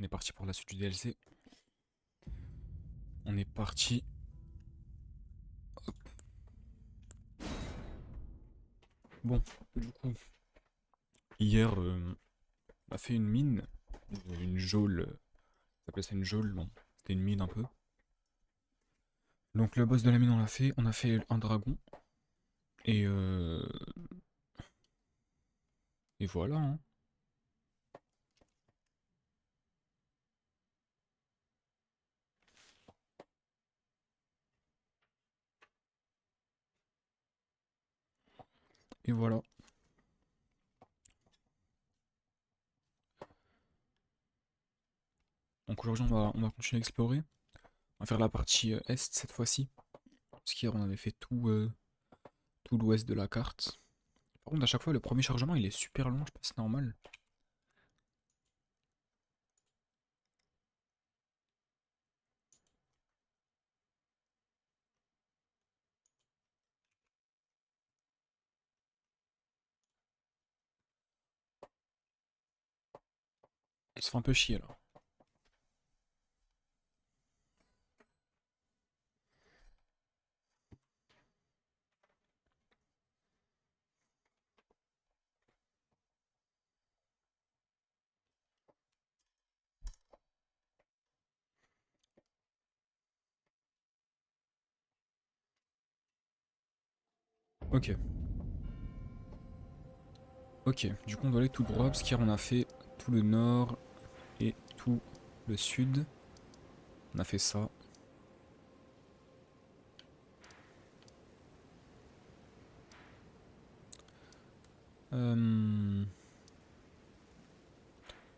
est parti pour la suite du DLC. On est parti. Hop. Bon, du coup, hier, on a fait une mine, une geôle. Ça s'appelle ça une geôle, non. C'était une mine un peu. Donc le boss de la mine, on a fait un dragon. Et, et voilà, hein. Et voilà. Donc aujourd'hui, on va continuer à explorer. On va faire la partie est cette fois-ci. Parce qu'hier, on avait fait tout l'ouest de la carte. Par contre, à chaque fois, le premier chargement, il est super long. Je sais pas si c'est normal. On se fait un peu chier là. Ok. Ok, du coup on doit aller tout droit parce qu'hier on a fait tout le nord et tout le sud. On a fait ça. On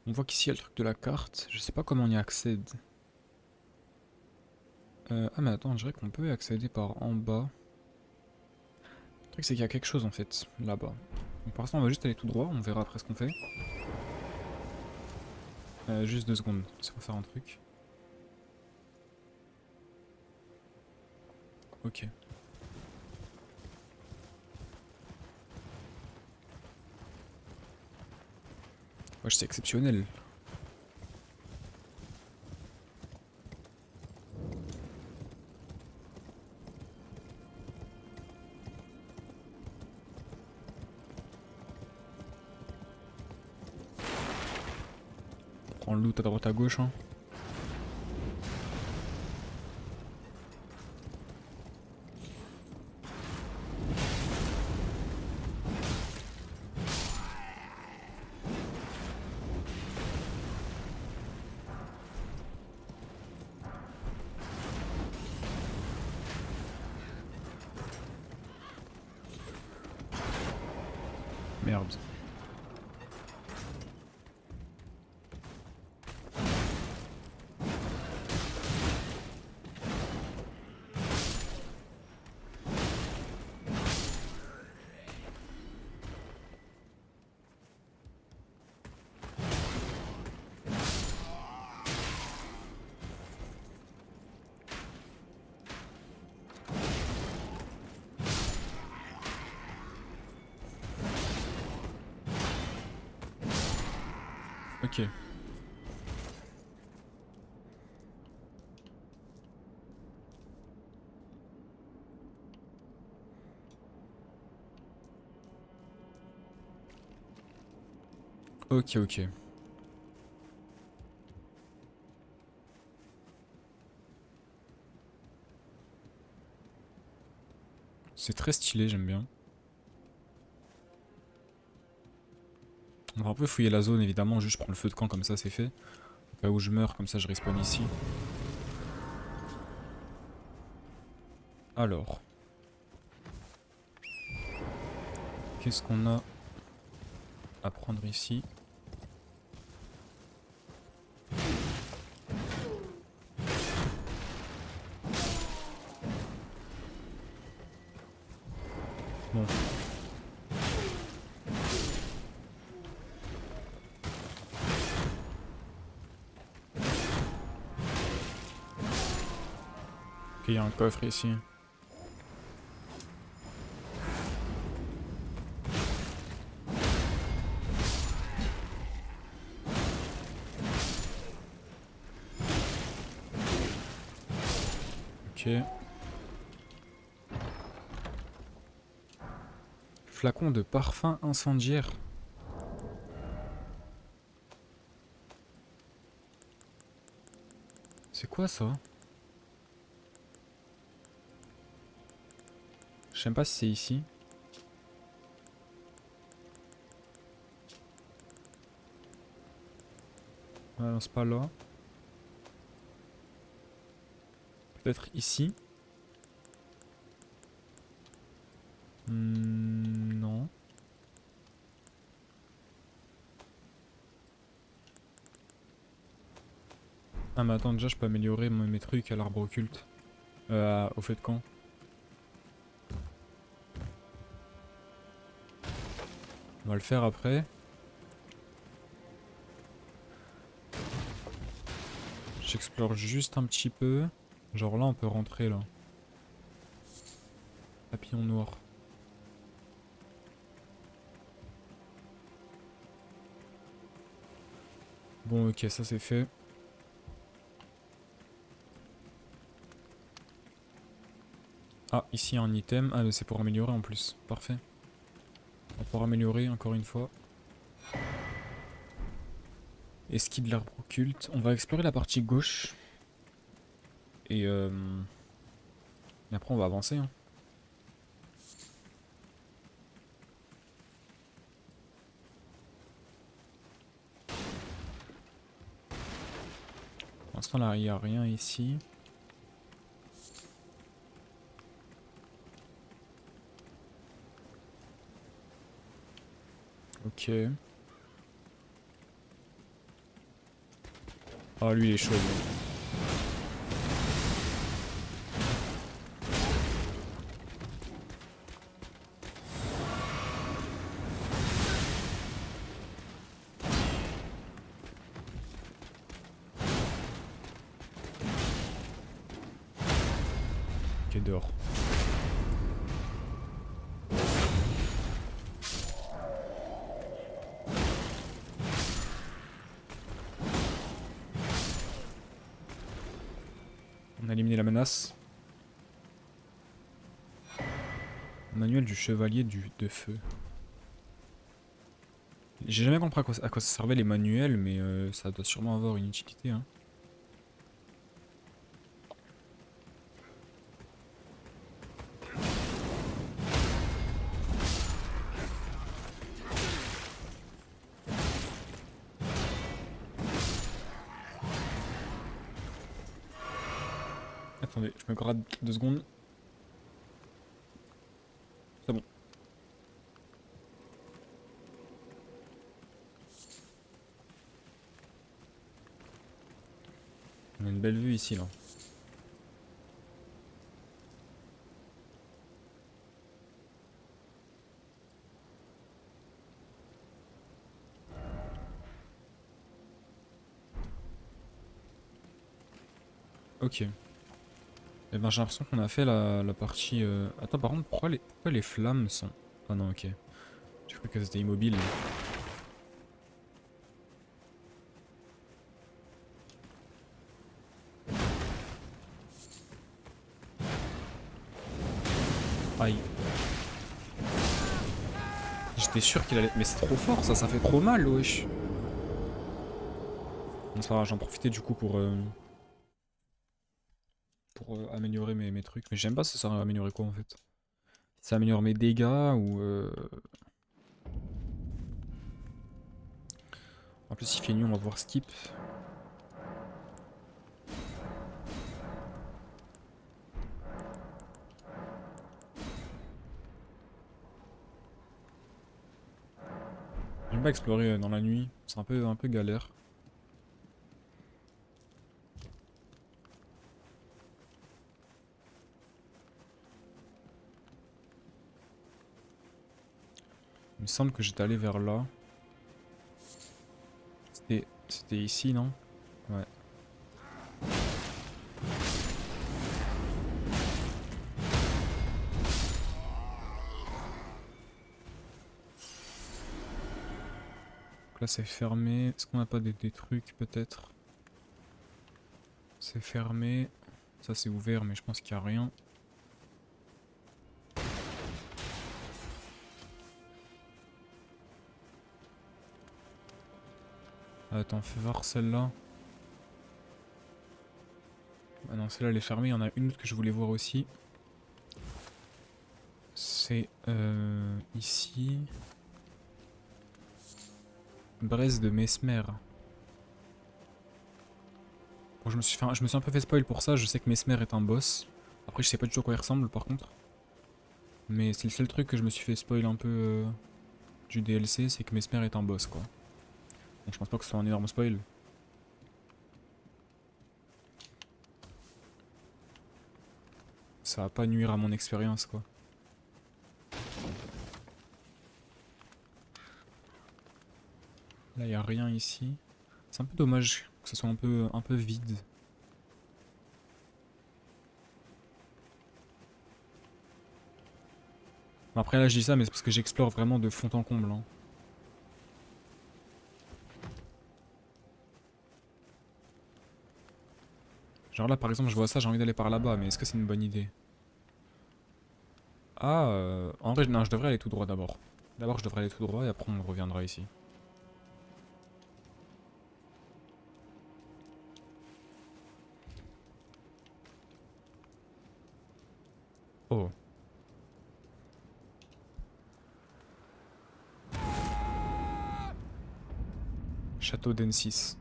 voit qu'ici il y a le truc de la carte. Je sais pas comment on y accède. Ah mais attends, je dirais qu'on peut y accéder par en bas. Le truc c'est qu'il y a quelque chose en fait, là-bas. Donc pour l'instant on va juste aller tout droit, on verra après ce qu'on fait. Juste 2 secondes, laisse-moi faire un truc. Ok. Wesh, c'est exceptionnel. Prends le loot à droite à gauche, hein. Merde. Ok. Ok, ok. C'est très stylé, j'aime bien. On va un peu fouiller la zone évidemment, juste je prends le feu de camp comme ça c'est fait. Au cas où je meurs, comme ça je respawn ici. Alors, qu'est-ce qu'on a à prendre ici? Bon. Ok, il y a un coffre ici. Ok. Flacon de parfum incendiaire. C'est quoi ça? Je sais même pas si c'est ici. Ouais, non, c'est pas là. Peut-être ici. Non. Ah mais attends, déjà je peux améliorer mes trucs à l'arbre occulte. Au feu de camp. On va le faire après. J'explore juste un petit peu. Genre là on peut rentrer là. Papillon noir. Bon ok, ça c'est fait. Ah, ici un item. Ah mais c'est pour améliorer en plus. Parfait. On va pouvoir améliorer encore une fois. Esquive l'arbre occulte. On va explorer la partie gauche. Et après on va avancer. Hein. Pour l'instant là il n'y a rien ici. Ok. Ah lui il est chaud. Lui. Ok, dehors. On a éliminé la menace. Manuel du chevalier de feu. J'ai jamais compris à quoi ça servait les manuels, mais ça doit sûrement avoir une utilité. Hein. Attendez, je me grade 2 secondes. C'est bon. On a une belle vue ici là. Ok. Eh ben j'ai l'impression qu'on a fait la partie... Attends par contre pourquoi les flammes sont... Ah non ok. J'ai cru qu'elles étaient immobiles. Aïe. J'étais sûr qu'il allait... Mais c'est trop fort ça fait trop mal wesh. Bon, c'est pas grave, j'en profitais du coup pour améliorer mes trucs. Mais j'aime pas ça sert à améliorer quoi en fait. Ça améliore mes dégâts ou... En plus il fait nuit, on va pouvoir skip. J'aime pas explorer dans la nuit, c'est un peu galère. Il me semble que j'étais allé vers là. C'était ici, non? Ouais. Donc là c'est fermé. Est-ce qu'on n'a pas des trucs peut-être? C'est fermé. Ça c'est ouvert mais je pense qu'il n'y a rien. Attends, fais voir celle-là. Ah non, celle-là elle est fermée, il y en a une autre que je voulais voir aussi. C'est ici. Braise de Mesmer. Bon, je me suis un peu fait spoil pour ça, je sais que Mesmer est un boss. Après je sais pas du tout à quoi il ressemble par contre. Mais c'est le seul truc que je me suis fait spoil un peu du DLC, c'est que Mesmer est un boss quoi. Bon, je pense pas que ce soit un énorme spoil. Ça va pas nuire à mon expérience quoi. Là y a rien ici. C'est un peu dommage que ce soit un peu vide. Bon, après là je dis ça mais c'est parce que j'explore vraiment de fond en comble. Hein. Genre là par exemple je vois ça, j'ai envie d'aller par là-bas, mais est-ce que c'est une bonne idée? Ah, en vrai non, je devrais aller tout droit d'abord. D'abord je devrais aller tout droit et après on reviendra ici. Oh. Château d'Ensis.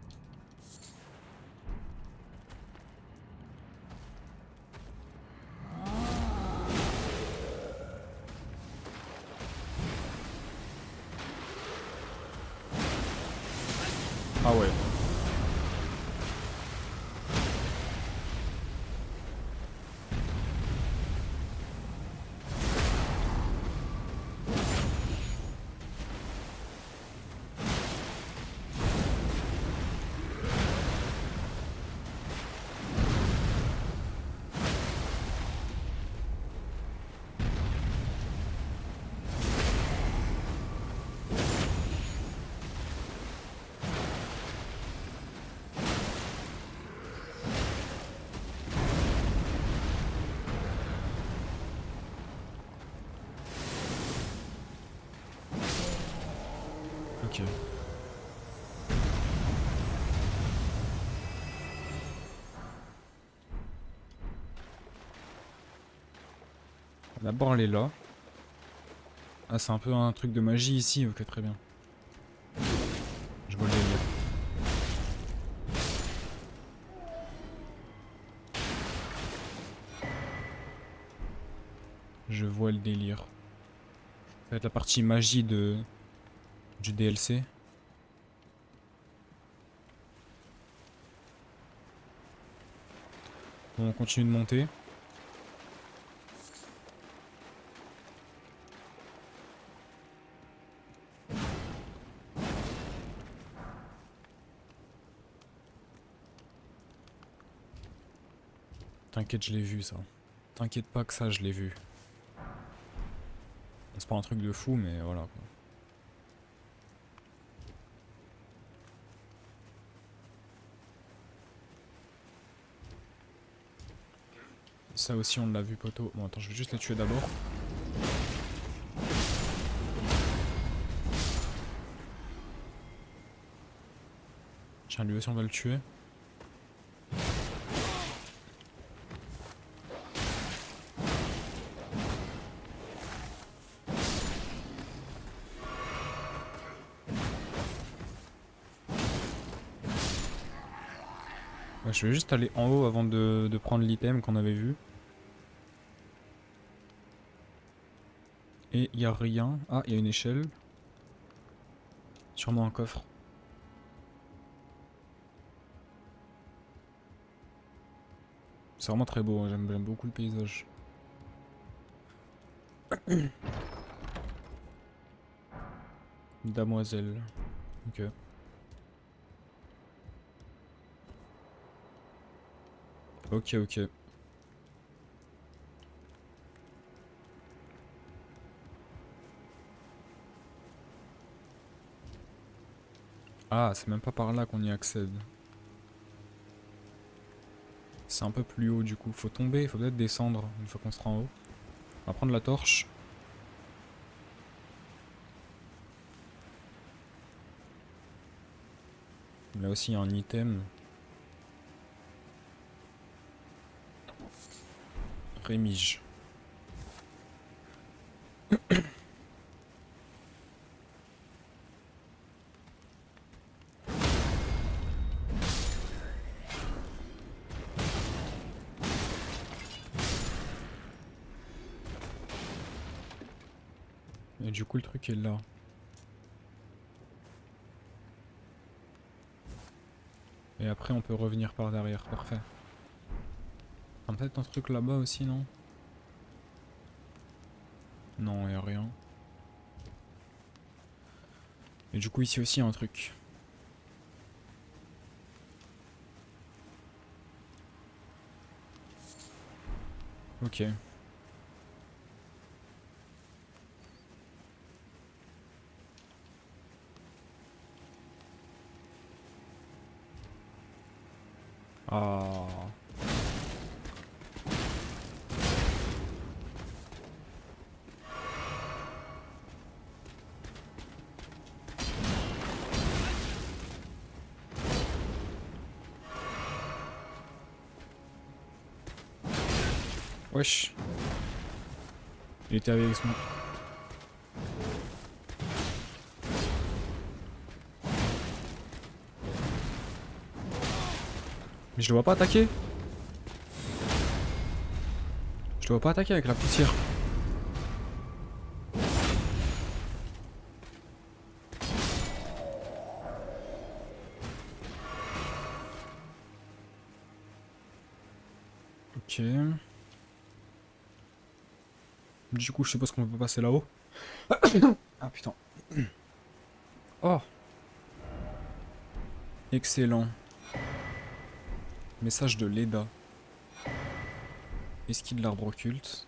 Ah ouais. Ok. D'abord elle est là. Ah c'est un peu un truc de magie ici, ok très bien. Je vois le délire. Je vois le délire. Ça va être la partie magie du DLC. Bon, on continue de monter. T'inquiète, je l'ai vu ça. T'inquiète pas que ça, je l'ai vu. C'est pas un truc de fou, mais voilà quoi. Ça aussi, on l'a vu, poteau. Bon, attends, je vais juste les tuer d'abord. Tiens, lui aussi, on va le tuer. Ouais, je vais juste aller en haut avant de prendre l'item qu'on avait vu. Et il y a rien. Ah, il y a une échelle. Sûrement un coffre. C'est vraiment très beau, hein, j'aime beaucoup le paysage. Damoiselle. Ok. Ok, ok. Ah, c'est même pas par là qu'on y accède. C'est un peu plus haut du coup. Faut tomber, faut peut-être descendre une fois qu'on sera en haut. On va prendre la torche. Là aussi il y a un item. Rémige. Et du coup le truc est là. Et après on peut revenir par derrière, parfait. Peut-être un truc là-bas aussi, non? Non, y'a rien. Et du coup ici aussi y a un truc. Ok. Ah. Wesh. Il était avec moi. Mais je le vois pas attaquer. Je le vois pas attaquer avec la poussière. Ok. Du coup, je suppose qu'on peut passer là-haut. Ah putain. Oh. Excellent. Message de Leda. Esquive de l'arbre occulte.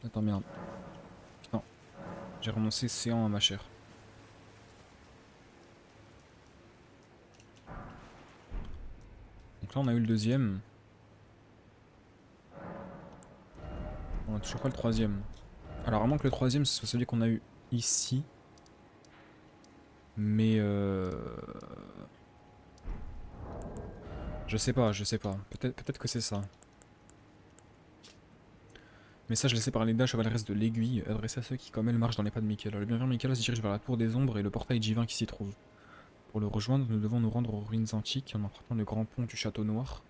Attends, merde. Putain. J'ai renoncé séant à ma chair. Donc là, on a eu le deuxième. On a toujours pas le troisième. Alors, à moins que le troisième, ce soit celui qu'on a eu ici. Mais je sais pas, je sais pas. Peut-être que c'est ça. Message laissé par Leda, chevaleresses de l'aiguille, adressé à ceux qui, comme elle, marchent dans les pas de Michaela. Le bienvenu Michaela se dirige vers la tour des ombres et le portail divin qui s'y trouve. Pour le rejoindre, nous devons nous rendre aux ruines antiques en empruntant le grand pont du château noir,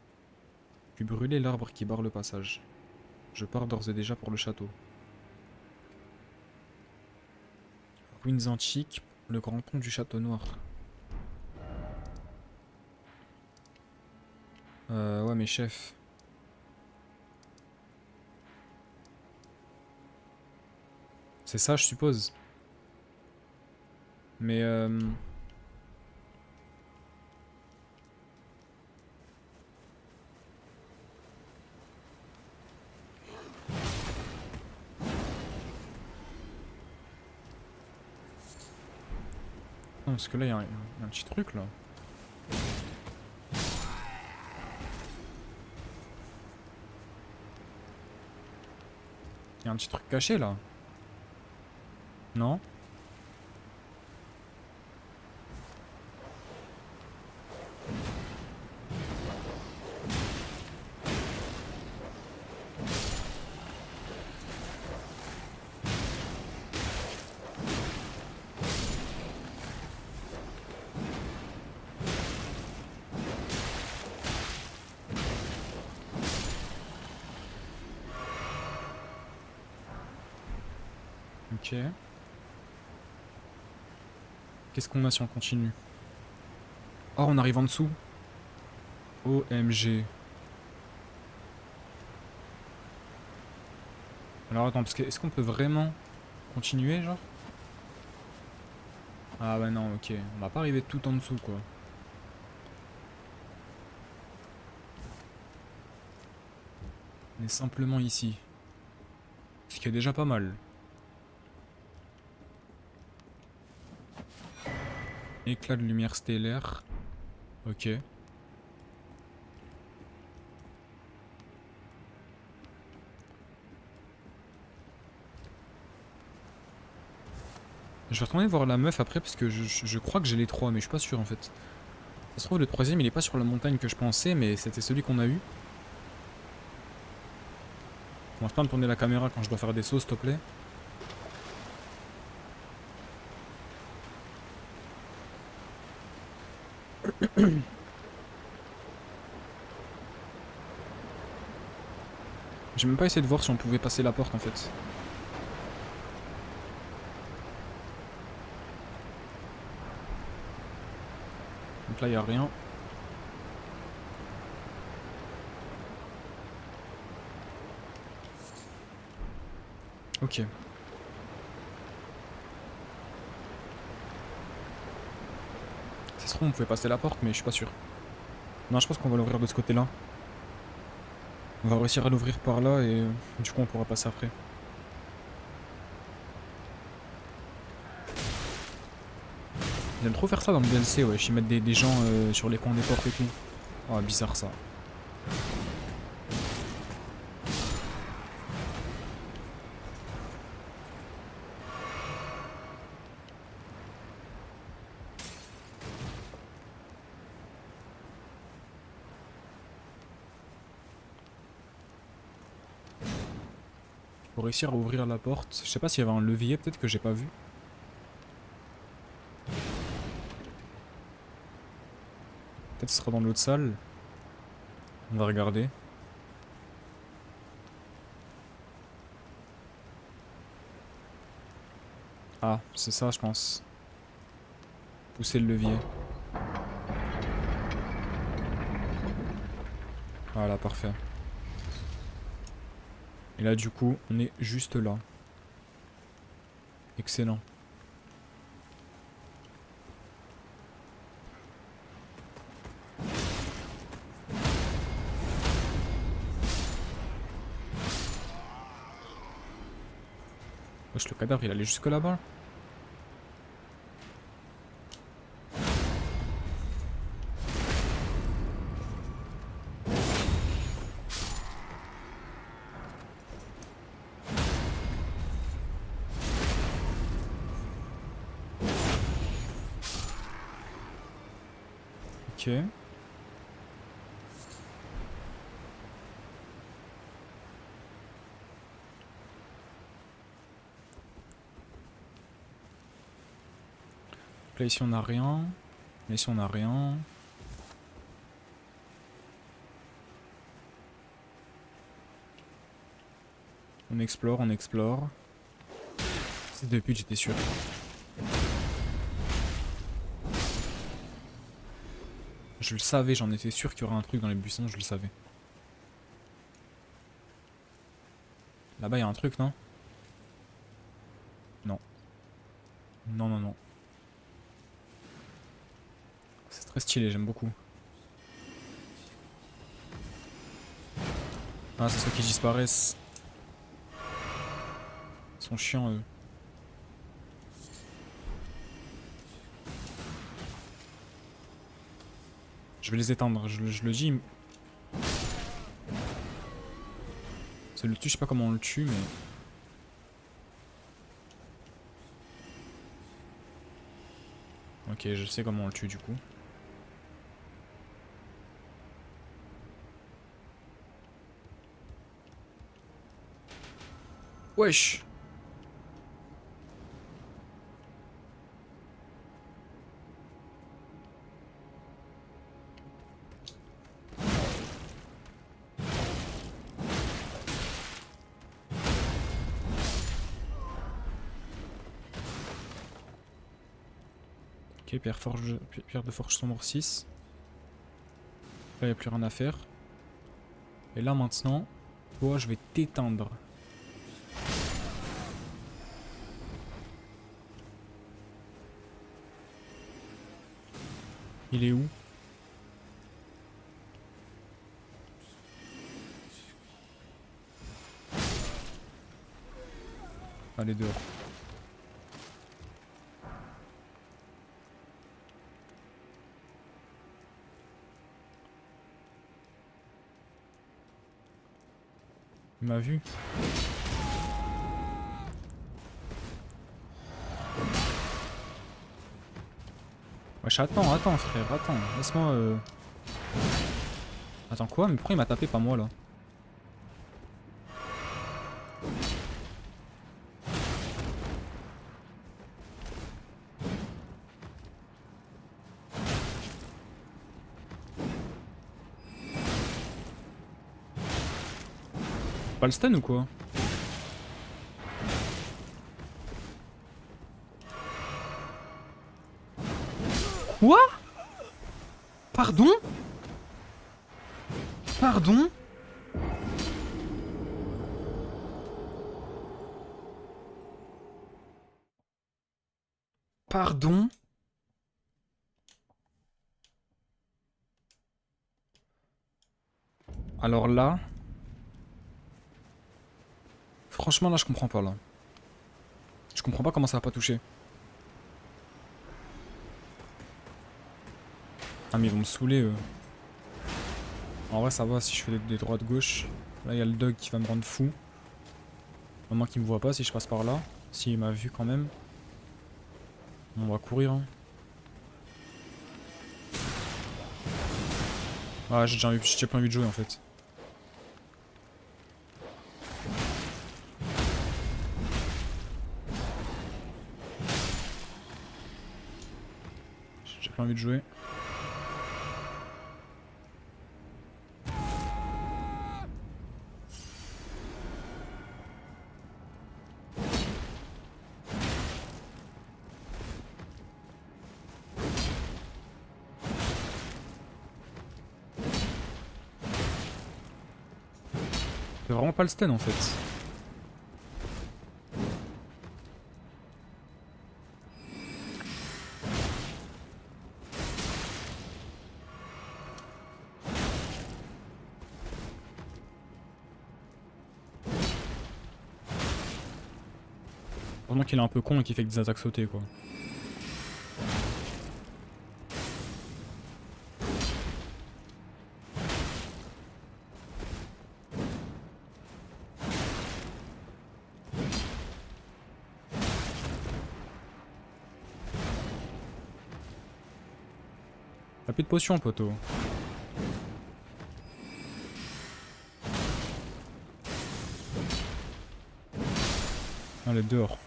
puis brûler l'arbre qui barre le passage. Je pars d'ores et déjà pour le château. Ruines antiques, le grand pont du château noir. Ouais, mais chef. C'est ça, je suppose. Mais non, parce que là, il y a un petit truc, là. Il y a un petit truc caché, là. Non? Ok. Qu'est-ce qu'on a si on continue? Oh, on arrive en dessous. OMG. Alors attends, parce que est-ce qu'on peut vraiment continuer, genre? Ah bah non, ok. On va pas arriver tout en dessous, quoi. On est simplement ici. Ce qui est déjà pas mal. Éclat de lumière stellaire. Ok. Je vais retourner voir la meuf après parce que je crois que j'ai les trois, mais je suis pas sûr en fait. Ça se trouve, le troisième il est pas sur la montagne que je pensais, mais c'était celui qu'on a eu. Commence pas à me tourner la caméra quand je dois faire des sauts, s'il te plaît. J'ai même pas essayé de voir si on pouvait passer la porte en fait. Donc là y a rien. Ok. Ça se trouve on pouvait passer la porte mais je suis pas sûr. Non, je pense qu'on va l'ouvrir de ce côté-là. On va réussir à l'ouvrir par là et du coup on pourra passer après. J'aime trop faire ça dans le DLC, ouais. Ils mettent des gens sur les coins des portes et tout. Oh, bizarre ça. Pour réussir à ouvrir la porte, je sais pas s'il y avait un levier, peut-être que j'ai pas vu. Peut-être ce sera dans l'autre salle. On va regarder. Ah, c'est ça, je pense. Pousser le levier. Voilà, parfait. Et là, du coup, on est juste là. Excellent. Wesh, le cadavre, il allait jusque là-bas. Ok. Là, ici, on a rien. Là, ici, on a rien. On explore, on explore. C'est depuis que j'étais sûr. Je le savais, j'en étais sûr qu'il y aurait un truc dans les buissons, je le savais. Là-bas, il y a un truc, non? Non. Non, non, non. C'est très stylé, j'aime beaucoup. Ah, c'est ceux qui disparaissent. Ils sont chiants, eux. Je vais les éteindre, je le dis. Ça le tue, je sais pas comment on le tue, mais... Ok, je sais comment on le tue, du coup. Wesh! Ok, pierre de forge sombre 6. Là, il n'y a plus rien à faire. Et là, maintenant, toi, je vais t'éteindre. Il est où? Allez, dehors. Il m'a vu. Wesh, attends frère, attends. Laisse-moi... Attends quoi? Mais pourquoi il m'a tapé, pas moi là? Pas le stun ou quoi? Quoi? Pardon? Pardon? Pardon? Alors là... Franchement là je comprends pas là. Je comprends pas comment ça a pas touché. Ah mais ils vont me saouler eux. En vrai ça va si je fais des droites gauche. Là il y a le dog qui va me rendre fou. Au moins qu'il me voit pas si je passe par là. S'il m'a vu quand même. On va courir hein. Ah j'ai pas envie de jouer en fait. J'ai pas envie de jouer. C'est vraiment pas le stun en fait. Heureusement qu'il est un peu con et qu'il fait que des attaques sautées quoi. T'as plus de potion poteau. Allez dehors.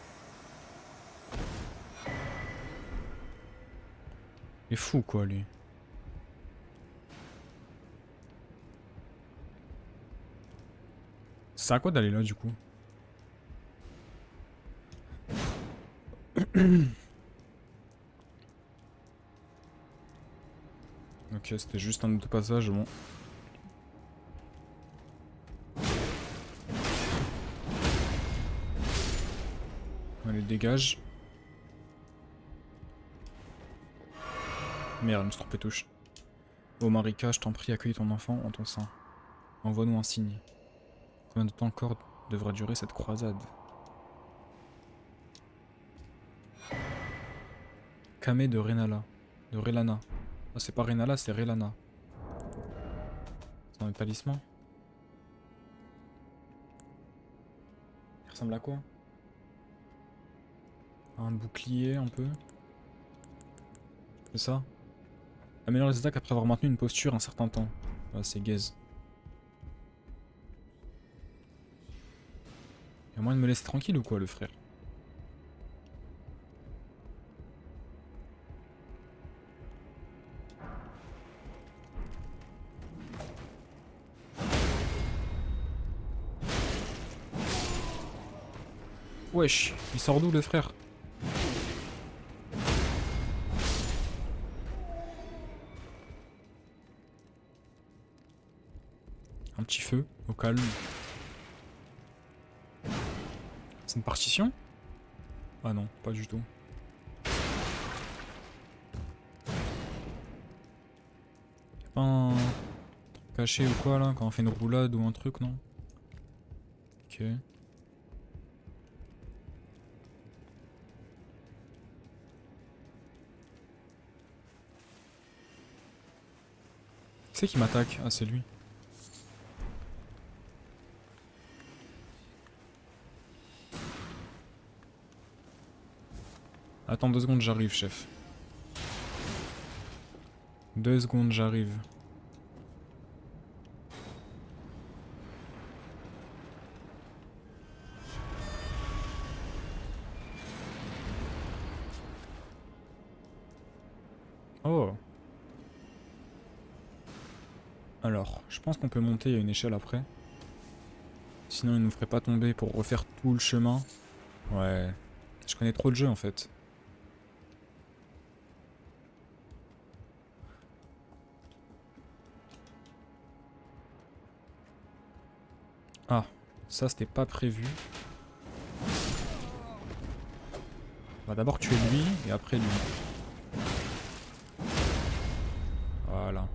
Il est fou quoi lui. C'est à quoi d'aller là du coup? Ok, c'était juste un autre passage, bon. Allez, dégage. Merde, je me suis trompé touche. Oh Marika, je t'en prie, accueille ton enfant en ton sein. Envoie-nous un signe. Combien de temps encore devra durer cette croisade? Kame de Renala. De Relana. Ah, c'est pas Renala, c'est Relana. C'est un talisman. Il ressemble à quoi? Un bouclier un peu. C'est ça? Améliore les attaques après avoir maintenu une posture un certain temps. Ah, c'est gaze. Y'a moyen de me laisser tranquille ou quoi, le frère? Wesh, il sort d'où le frère? Un petit feu, au calme. C'est une partition? Ah non, pas du tout. Y'a pas un truc caché ou quoi là, quand on fait une roulade ou un truc, non? Ok. Qui c'est qui m'attaque? Ah, c'est lui. Attends 2 secondes, j'arrive, chef. 2 secondes, j'arrive. Oh. Alors, je pense qu'on peut monter, il y a une échelle après. Sinon, il nous ferait pas tomber pour refaire tout le chemin. Ouais. Je connais trop le jeu en fait. Ah, ça c'était pas prévu. On va d'abord tuer lui et après lui. Voilà.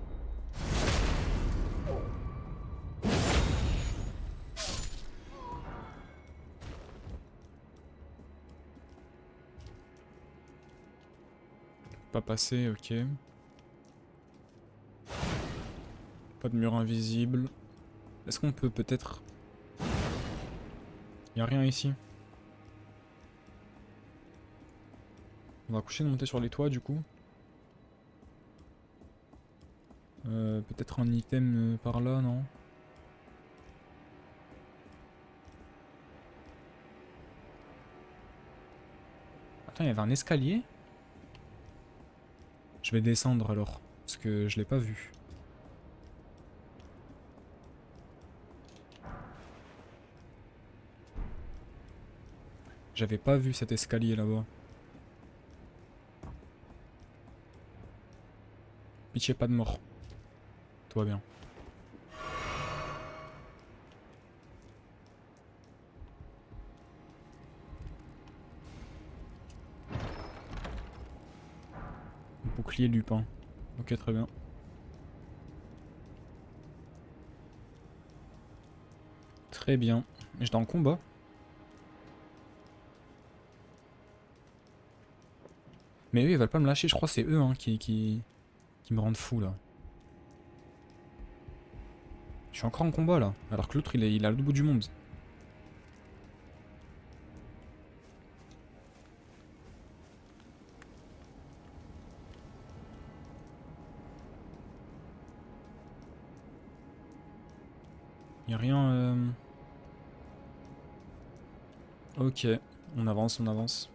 Pas passer, ok. Pas de mur invisible. Est-ce qu'on peut peut-être... Y'a rien ici. On va coucher de monter sur les toits du coup. Peut-être un item par là, non? Attends, il y avait un escalier? Je vais descendre alors, parce que je l'ai pas vu. J'avais pas vu cet escalier là-bas. Pitié, pas de mort. Tout va bien. Bouclier Lupin. Ok, très bien. Très bien. J'étais en combat. Mais eux, ils veulent pas me lâcher. Je crois que c'est eux hein, qui me rendent fou là. Je suis encore en combat là. Alors que l'autre, il est à l'autre bout du monde. Y'a rien... Ok. On avance, on avance.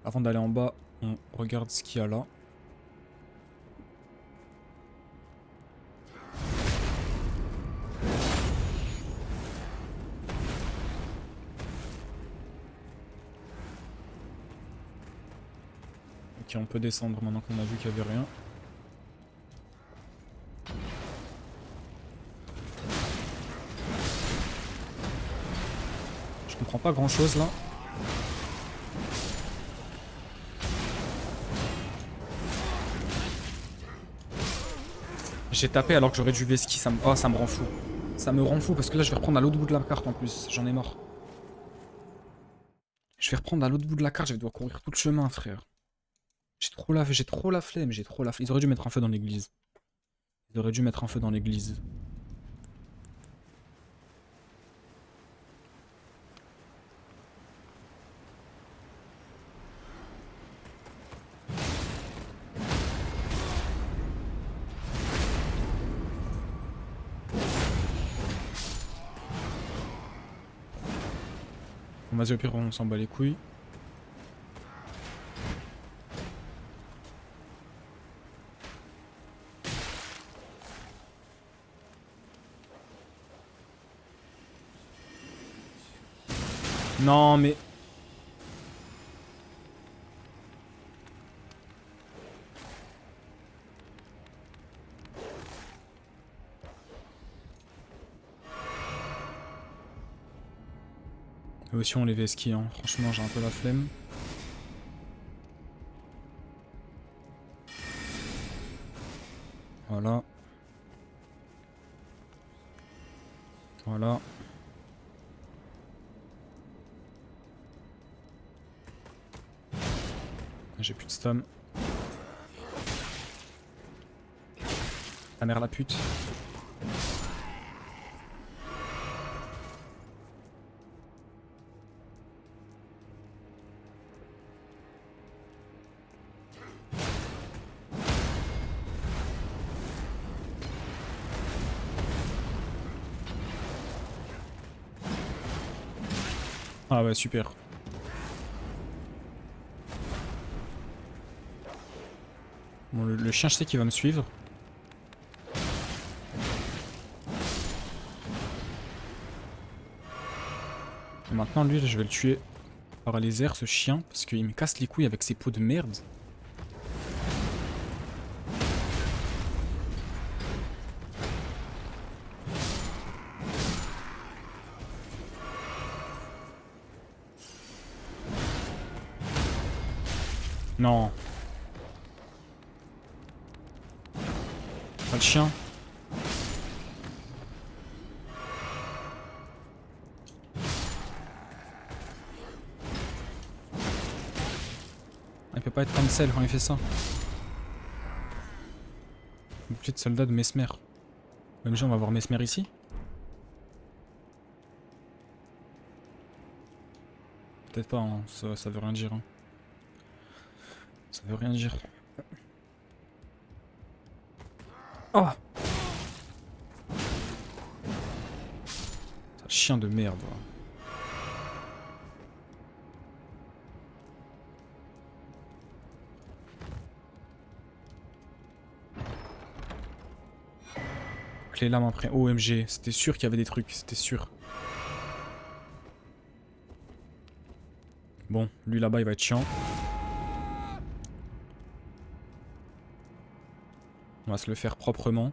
Avant d'aller en bas, on regarde ce qu'il y a là. Ok, on peut descendre maintenant qu'on a vu qu'il y avait rien. Je comprends pas grand chose là. J'ai tapé alors que j'aurais dû vesquy, ça me... Oh, ça me rend fou. Ça me rend fou parce que là je vais reprendre à l'autre bout de la carte en plus, j'en ai marre. Je vais reprendre à l'autre bout de la carte, je vais devoir courir tout le chemin frère. J'ai trop la flemme, j'ai trop la flemme. Ils auraient dû mettre un feu dans l'église. Ils auraient dû mettre un feu dans l'église. Bon, vas-y, au pire, on s'en bat les couilles. Non, mais... Eux aussi, on les vesquy, hein. Franchement, j'ai un peu la flemme. Voilà. Voilà. J'ai plus de stam. Ta mère la pute. Ah ouais, super. Bon, le chien, je sais qu'il va me suivre. Et maintenant, lui, je vais le tuer par les airs, ce chien, parce qu'il me casse les couilles avec ses pots de merde. Non. Pas le chien. Il peut pas être cancel quand il fait ça. Bouclier de soldat de Mesmer. Même déjà, on va voir Mesmer ici. Peut-être pas, hein. Ça veut rien dire. Hein. Ça veut rien dire. Oh! Sale chien de merde. Clé lame après. OMG, c'était sûr qu'il y avait des trucs, c'était sûr. Bon, lui là-bas il va être chiant. On va se le faire proprement.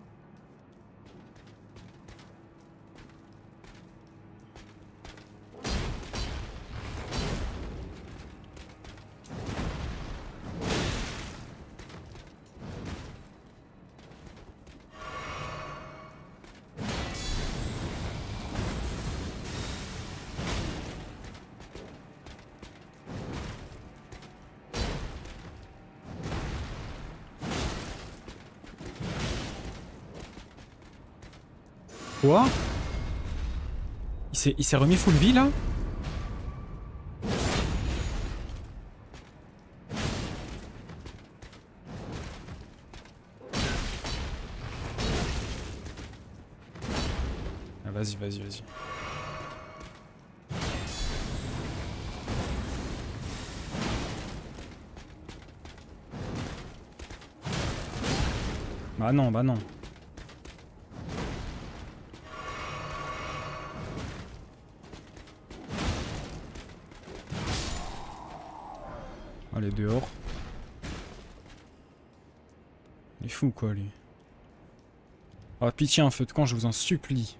Quoi? Il s'est remis full vie là? Ah, vas-y, vas-y, vas-y. Bah non, bah non. Allez, dehors. Il est fou quoi lui. Ah, pitié, un feu de camp, je vous en supplie.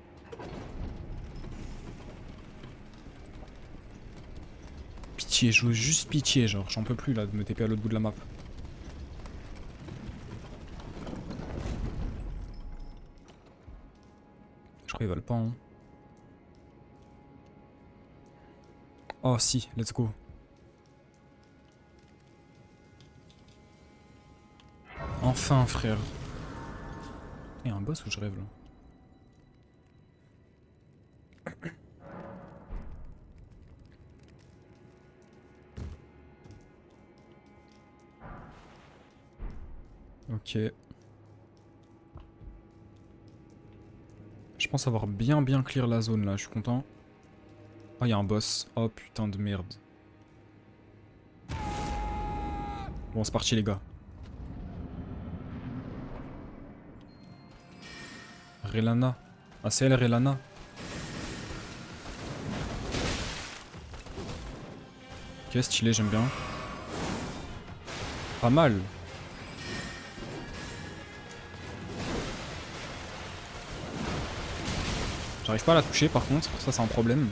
Pitié, je veux juste pitié, genre, j'en peux plus là de me TP à l'autre bout de la map. Je crois qu'ils veulent pas, hein. Oh si, let's go. Enfin, frère. Il y a un boss où je rêve là. Ok. Je pense avoir bien clear la zone là, je suis content. Oh, il y a un boss. Oh putain de merde. Bon, c'est parti les gars. Relana. Ah, c'est elle, Relana. Ok, stylé, j'aime bien. Pas mal. J'arrive pas à la toucher par contre, ça c'est un problème.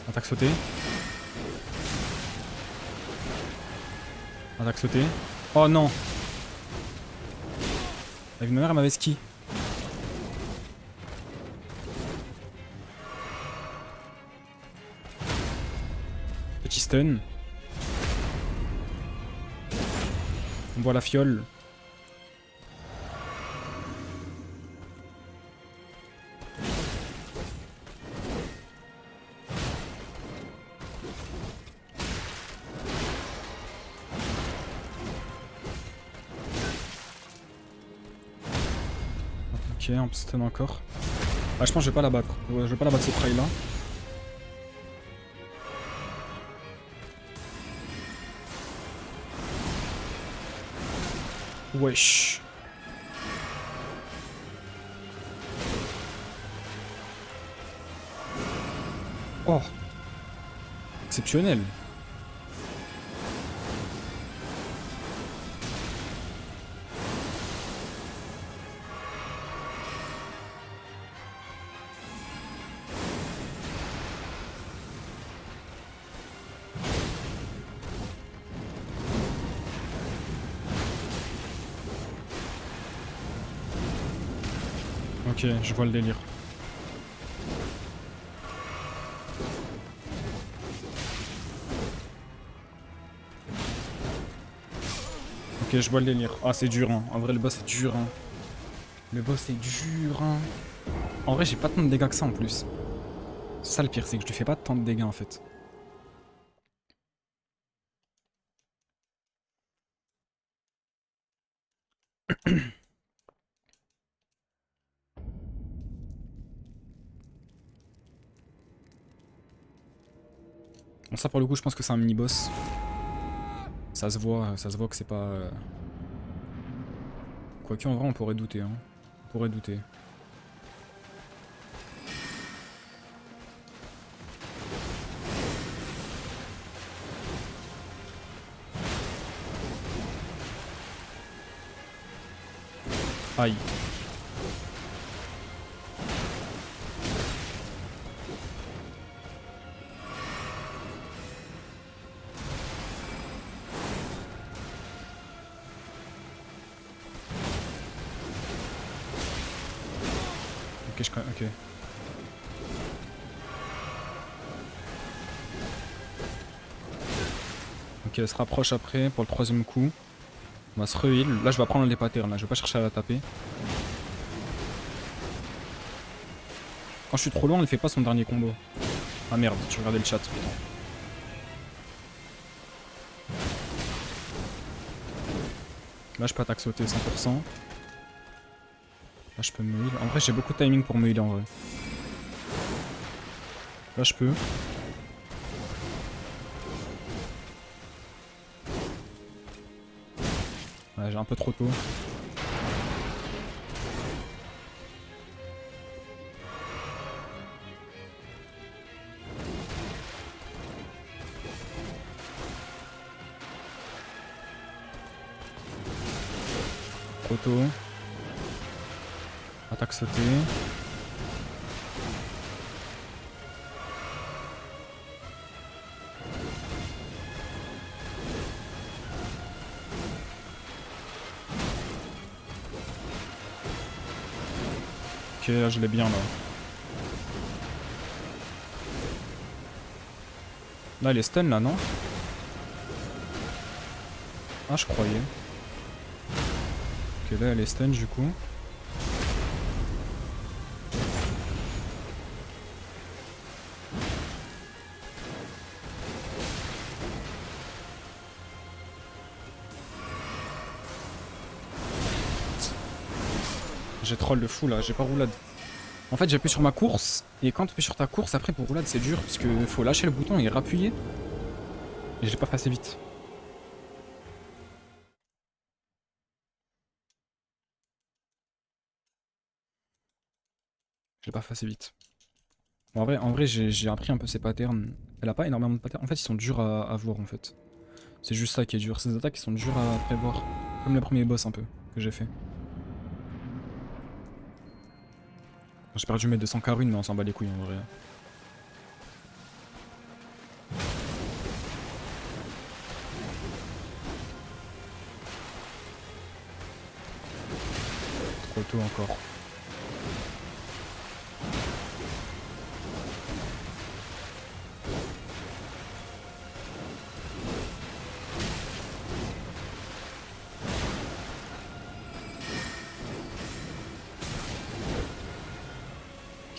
Attaque sautée. Attaque sautée. Oh non. Avec ma mère, elle m'avait ski. stun. On voit la fiole. Ok, on peut stun encore. Ah, je pense que je vais pas la battre. Je vais pas la battre ce prey là. Wesh. Oh. Exceptionnel. Ok, je vois le délire. Ok, je vois le délire. Ah, c'est dur, hein. En vrai, le boss, c'est dur, hein. Le boss, c'est dur, hein. En vrai, j'ai pas tant de dégâts que ça, en plus. C'est ça le pire, c'est que je lui fais pas tant de dégâts, en fait. Bon, ça, pour le coup, je pense que c'est un mini-boss. Ça se voit que c'est pas... Quoique, en vrai, on pourrait douter, hein. On pourrait douter. Aïe. Ok, ok. Ok, elle se rapproche après pour le troisième coup. On va se re-heal. Là, je vais prendre les patterns. Là, je vais pas chercher à la taper. Quand je suis trop loin, elle fait pas son dernier combo. Ah merde, tu regardais le chat. Putain. Là, je peux attaque sauter 100%. Là, je peux me heal. En vrai, j'ai beaucoup de timing pour me healer en vrai. Là, je peux. Ouais, j'ai un peu trop tôt. Trop tôt. Attaque sautée. Ok, là, je l'ai bien là. Là, elle est stun là, non? Ah, je croyais. Ok, là, elle est stun du coup. J'ai troll de fou là, j'ai pas roulade. En fait, j'appuie sur ma course, et quand tu appuies sur ta course, après pour roulade, c'est dur, parce que faut lâcher le bouton et rappuyer. Et je l'ai pas fait assez vite. Je l'ai pas fait assez vite. Bon, en vrai j'ai appris un peu ses patterns. Elle a pas énormément de patterns. En fait, ils sont durs à voir en fait. C'est juste ça qui est dur. Ces attaques, ils sont durs à prévoir. Comme le premier boss un peu, que j'ai fait. J'ai perdu mes 200 carunes, mais on s'en bat les couilles en vrai. Trop tôt encore.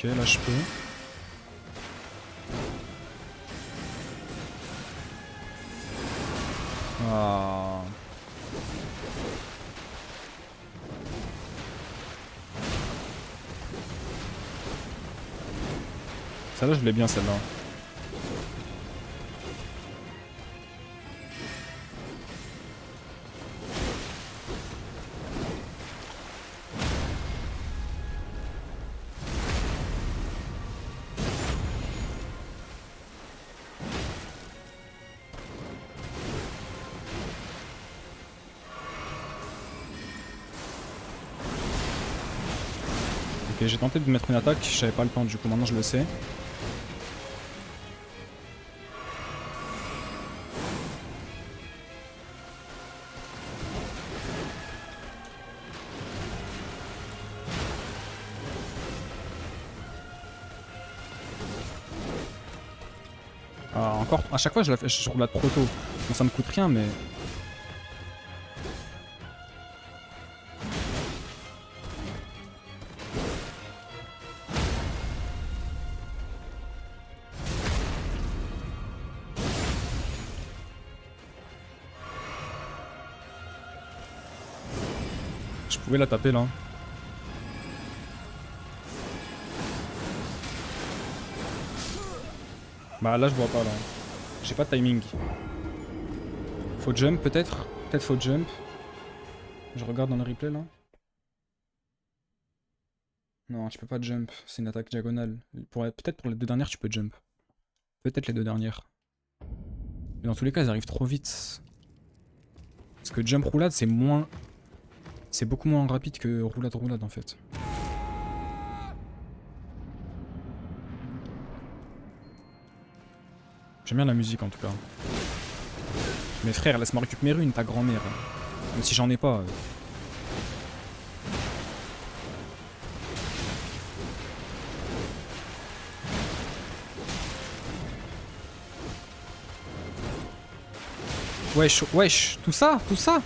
Ok, là je peux. Ah. Celle-là, je l'ai bien, celle-là. Ok, j'ai tenté de mettre une attaque, j'avais pas le temps, du coup maintenant je le sais. Ah, encore, à chaque fois je roule trop tôt. Bon, ça me coûte rien, mais... Je pouvais la taper là. Bah là je vois pas là. J'ai pas de timing. Faut jump peut-être. Peut-être faut jump. Je regarde dans le replay là. Non, tu peux pas jump. C'est une attaque diagonale. Peut-être pour les deux dernières tu peux jump. Peut-être les deux dernières. Mais dans tous les cas, elles arrivent trop vite. Parce que jump roulade, c'est moins... C'est beaucoup moins rapide que roulade en fait. J'aime bien la musique en tout cas. Mais frère, laisse-moi récupérer une, ta grand-mère. Même si j'en ai pas. Wesh, wesh, tout ça, tout ça.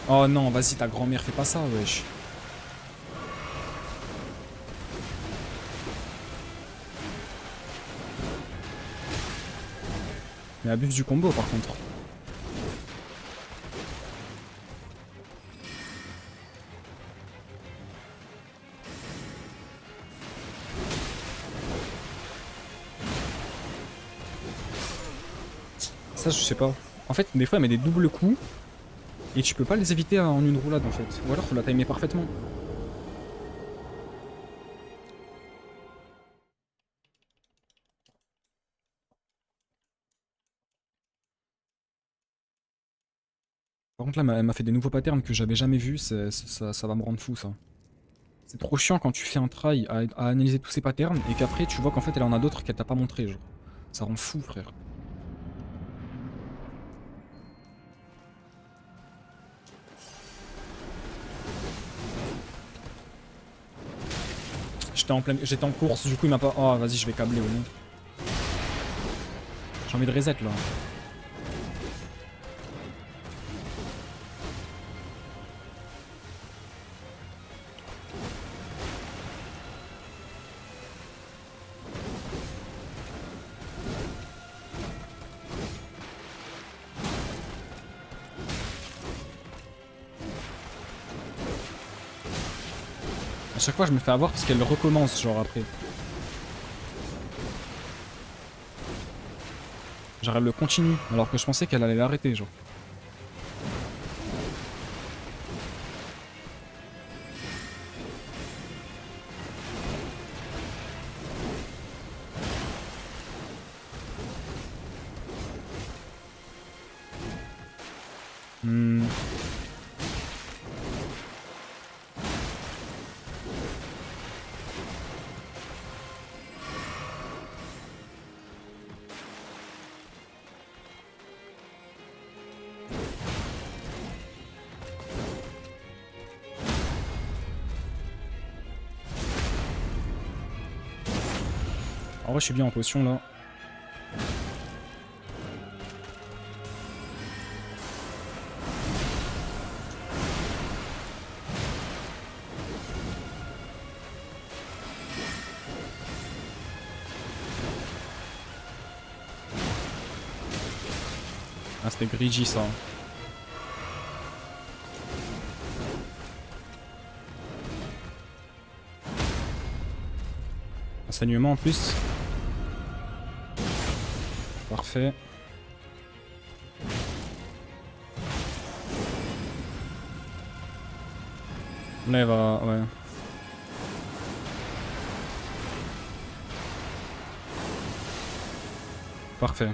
Oh non, vas-y, ta grand-mère, fais pas ça, wesh. Mais abuse du combo par contre. Ça, je sais pas. En fait, des fois, elle met des doubles coups. Et tu peux pas les éviter en une roulade en fait. Ou alors, faut la timer parfaitement. Par contre, là, elle m'a fait des nouveaux patterns que j'avais jamais vus. Ça va me rendre fou, ça. C'est trop chiant quand tu fais un try à analyser tous ces patterns et qu'après, tu vois qu'en fait, elle en a d'autres qu'elle t'a pas montré, genre. Ça rend fou, frère. J'étais en course, du coup il m'a pas... Oh vas-y je vais câbler au moins. J'ai envie de reset là. À chaque fois je me fais avoir parce qu'elle recommence genre après. Genre elle le continue alors que je pensais qu'elle allait l'arrêter genre. Hmm. En vrai je suis bien en potion là. fait greedy ça. Enseignement en plus. Parfait. Là il va... ouais. Parfait.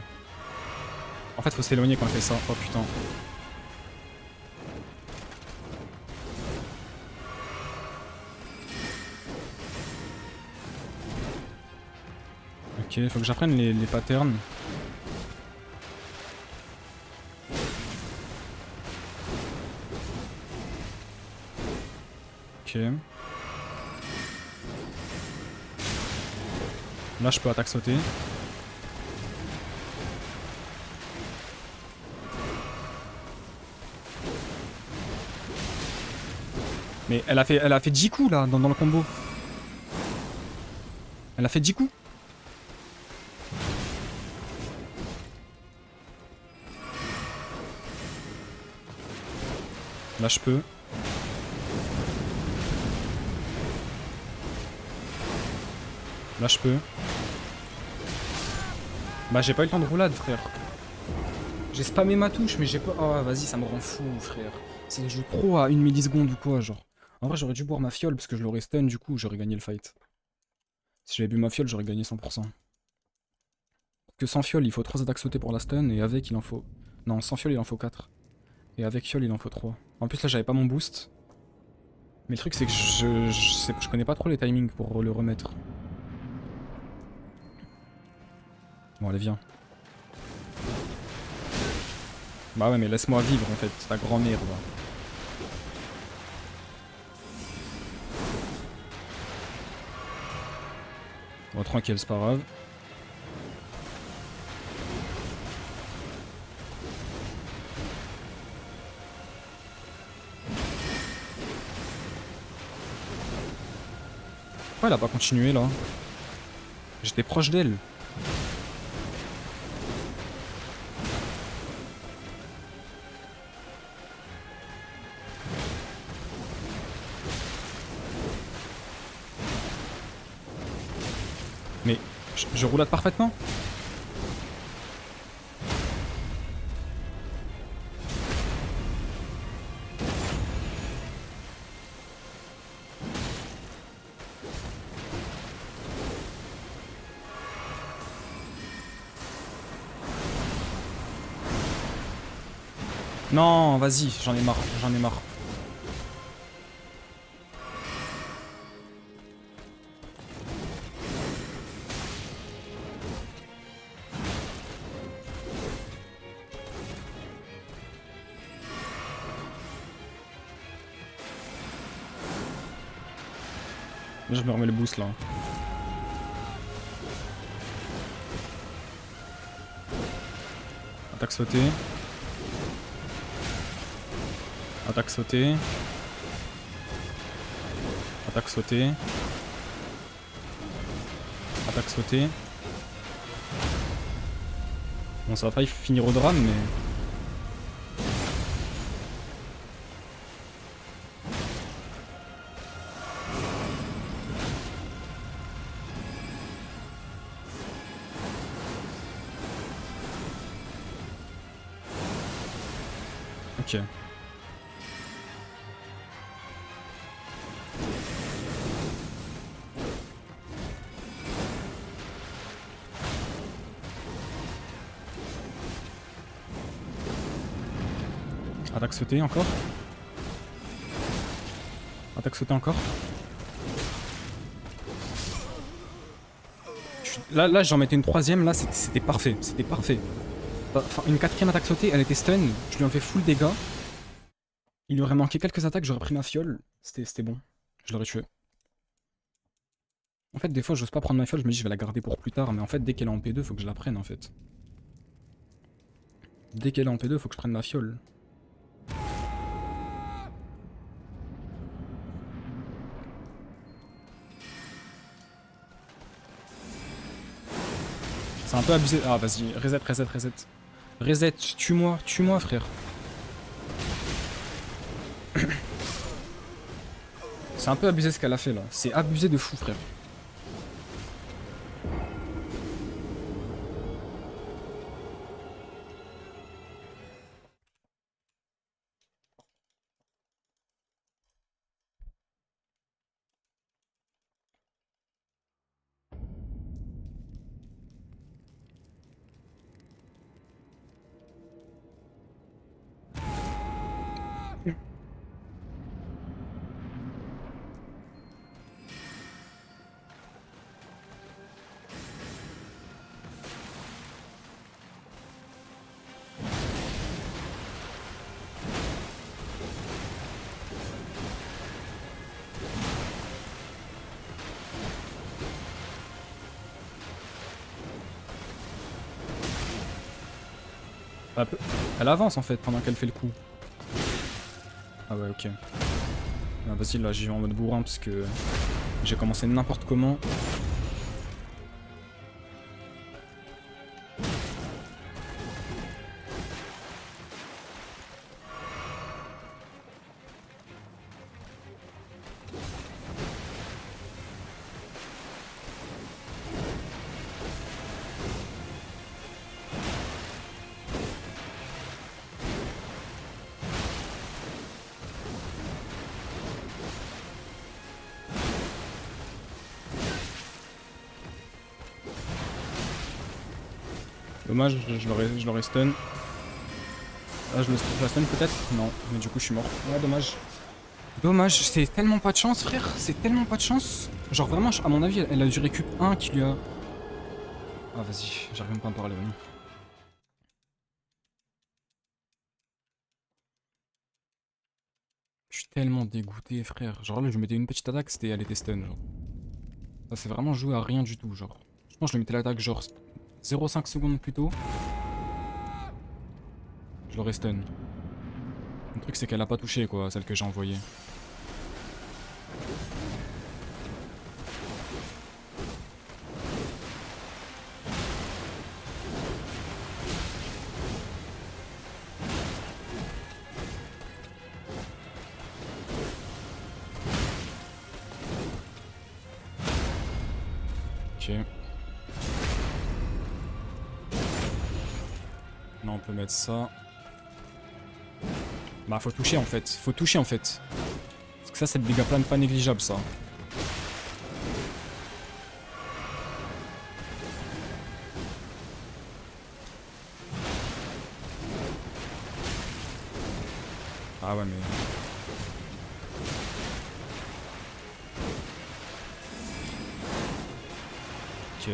En fait faut s'éloigner quand on fait ça. Oh putain. Ok, faut que j'apprenne les patterns. Ok. Là je peux attaque sauter. Mais elle a fait 10 coups là dans le combo. Elle a fait 10 coups. Là je peux. Là je peux. Bah j'ai pas eu le temps de roulade frère. J'ai spammé ma touche mais j'ai pas... Oh vas-y ça me rend fou frère. C'est que je joue trop à 1 milliseconde ou quoi genre. En vrai j'aurais dû boire ma fiole parce que je l'aurais stun du coup j'aurais gagné le fight. Si j'avais bu ma fiole j'aurais gagné 100%. Parce que sans fiole il faut 3 attaques sautées pour la stun et avec il en faut... Non sans fiole il en faut 4. Et avec fiole il en faut 3. En plus là j'avais pas mon boost. Mais le truc c'est que je connais pas trop les timings pour le remettre. Bon allez viens. Bah ouais mais laisse-moi vivre en fait, ta grand-mère va. Bon tranquille c'est pas grave. Pourquoi elle a pas continué là? J'étais proche d'elle. Mais je roulade parfaitement. Non, vas-y, j'en ai marre, j'en ai marre. Là, je me remets le boost là. Attaque sautée. Attaque sautée. Attaque sautée. Attaque sautée. Bon, ça va pas y finir au drame, mais... Ok. Attaque sautée encore. Attaque sautée encore. Là j'en mettais une troisième, là c'était parfait, c'était parfait. Enfin, une quatrième attaque sautée, elle était stun, je lui en fais full dégâts. Il aurait manqué quelques attaques, j'aurais pris ma fiole, c'était bon, je l'aurais tué. En fait des fois j'ose pas prendre ma fiole, je me dis je vais la garder pour plus tard, mais en fait dès qu'elle est en P2 faut que je la prenne en fait. Dès qu'elle est en P2 faut que je prenne ma fiole. C'est un peu abusé. Ah vas-y, reset. Reset, tue-moi, frère. C'est un peu abusé ce qu'elle a fait là. C'est abusé de fou, frère. Elle avance en fait pendant qu'elle fait le coup. Ah ouais, ok. Ah, vas-y, là j'y vais en mode bourrin parce que j'ai commencé n'importe comment. Dommage, je l'aurais stun. Là, je la stun peut-être? Non, mais du coup, je suis mort. Ouais, dommage. Dommage, c'est tellement pas de chance, frère. C'est tellement pas de chance. Genre, vraiment, à mon avis, elle a dû récup 1 qui lui a. Ah, vas-y, j'arrive même pas à en parler, vraiment. Je suis tellement dégoûté, frère. Genre, là, je mettais une petite attaque, elle était stun, genre. Ça, c'est vraiment joué à rien du tout, genre. Je pense que je lui mettais l'attaque, genre, 0,5 secondes plus tôt. Je l'aurais stun. Le truc, c'est qu'elle a pas touché, quoi, celle que j'ai envoyée. Ok. Là, on peut mettre ça. Bah, faut toucher, en fait. Faut toucher, en fait. Parce que ça, c'est le dégâts plan pas négligeable, ça. Ah ouais, mais... Ok.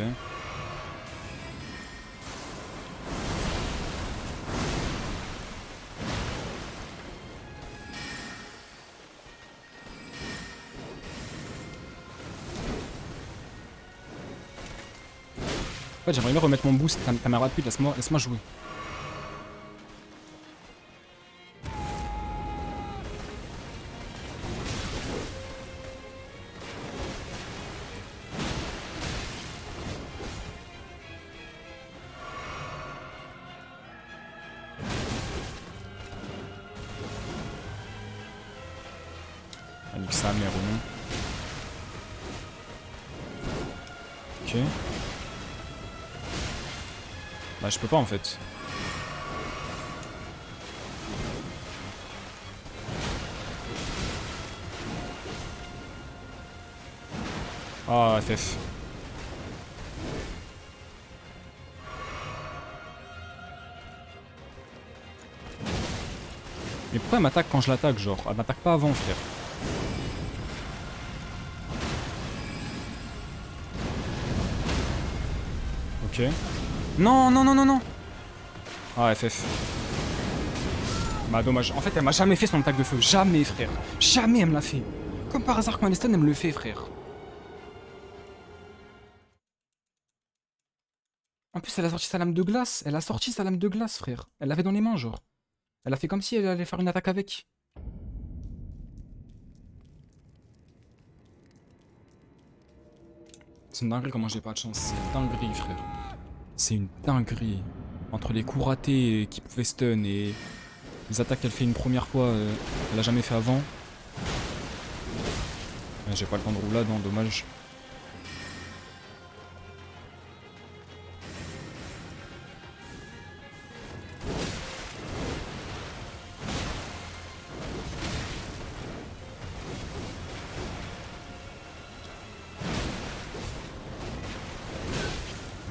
En fait, j'aimerais bien remettre mon boost. T'as ma rapide, laisse-moi jouer. Ah, nique sa mère ou non. Ok. Bah, je peux pas en fait. Ah, FF. Mais pourquoi elle m'attaque quand je l'attaque, genre? Elle m'attaque pas avant, frère. Ok. Non, non, non, non, non. Ah, FF. Bah, dommage. En fait, elle m'a jamais fait son attaque de feu. Jamais, frère. Jamais elle me l'a fait. Comme par hasard, quand elle est stun, elle me le fait, frère. En plus, elle a sorti sa lame de glace. Elle a sorti sa lame de glace, frère. Elle l'avait dans les mains, genre. Elle a fait comme si elle allait faire une attaque avec. C'est une dinguerie comment j'ai pas de chance. C'est une dinguerie, frère. C'est une dinguerie. Entre les coups ratés qui pouvaient stun et les attaques qu'elle fait une première fois, elle a jamais fait avant. J'ai pas le temps de roulade, hein, dommage.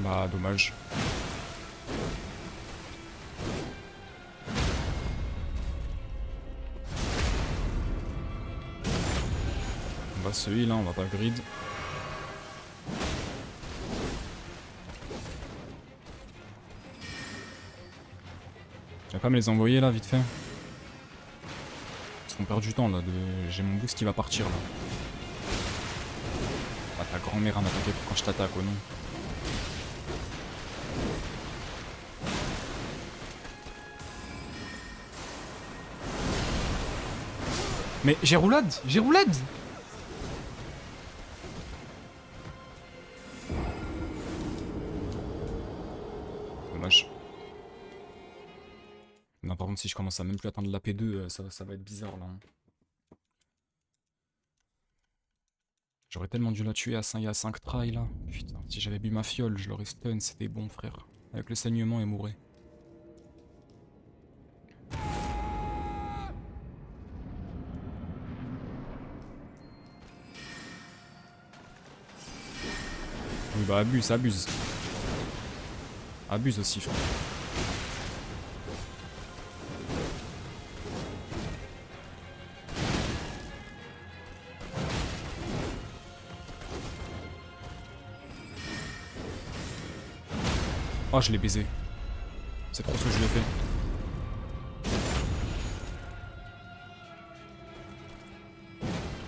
Bah, dommage. On va se heal, hein, on va pas grid. Tu vas pas me les envoyer là, vite fait? Parce qu'on perd du temps là, j'ai mon boost qui va partir là. Ah, ta grand-mère à m'attaquer quand je t'attaque, oh non. Mais j'ai roulade! J'ai roulade! Dommage. Non, par contre, si je commence à même plus atteindre la P2, ça va être bizarre là. J'aurais tellement dû la tuer à 5, il y a 5 tries là. Putain, si j'avais bu ma fiole, je l'aurais stun, c'était bon frère. Avec le saignement, elle mourrait. Oui bah abuse, abuse. Abuse aussi frère. Oh je l'ai baisé. C'est trop ce que je lui ai fait.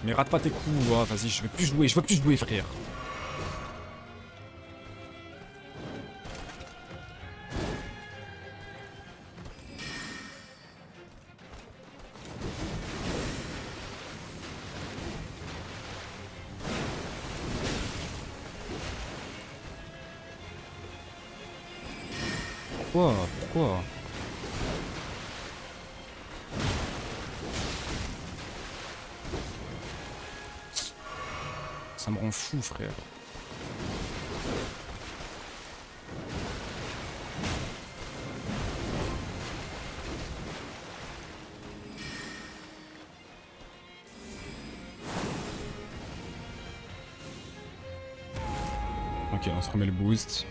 Mais rate pas tes coups, oh, vas-y, je veux plus jouer frère. Pourquoi? Pourquoi? Ça me rend fou frère. Ok, on se remet le boost.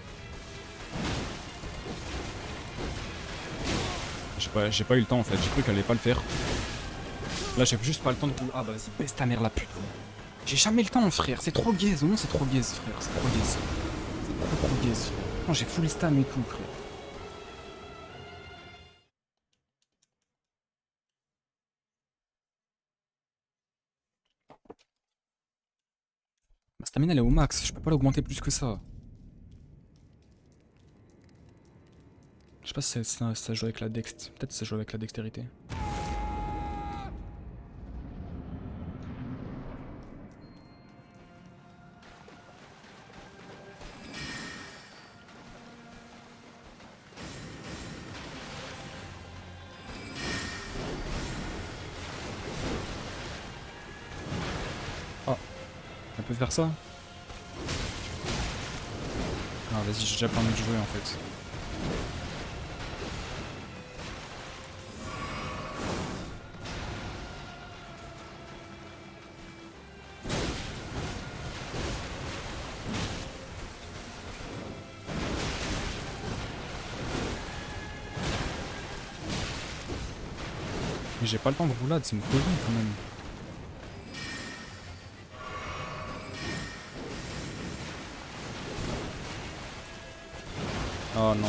J'ai pas eu le temps en fait, j'ai cru qu'elle allait pas le faire. Là j'ai juste pas le temps de rouler. Ah bah vas-y, baisse ta mère la pute. J'ai jamais le temps frère, c'est trop gaze, non c'est trop gaze frère, c'est trop gaze. C'est trop gaze. Non j'ai full stam et tout frère. Ma stamina elle est au max, je peux pas l'augmenter plus que ça. Je sais pas si ça joue avec la dext. Peut-être que ça joue avec la dextérité. Oh, elle peut faire ça? Ah vas-y, j'ai déjà pas envie de jouer en fait. Mais j'ai pas le temps de roulade, c'est une folie quand même. Oh non.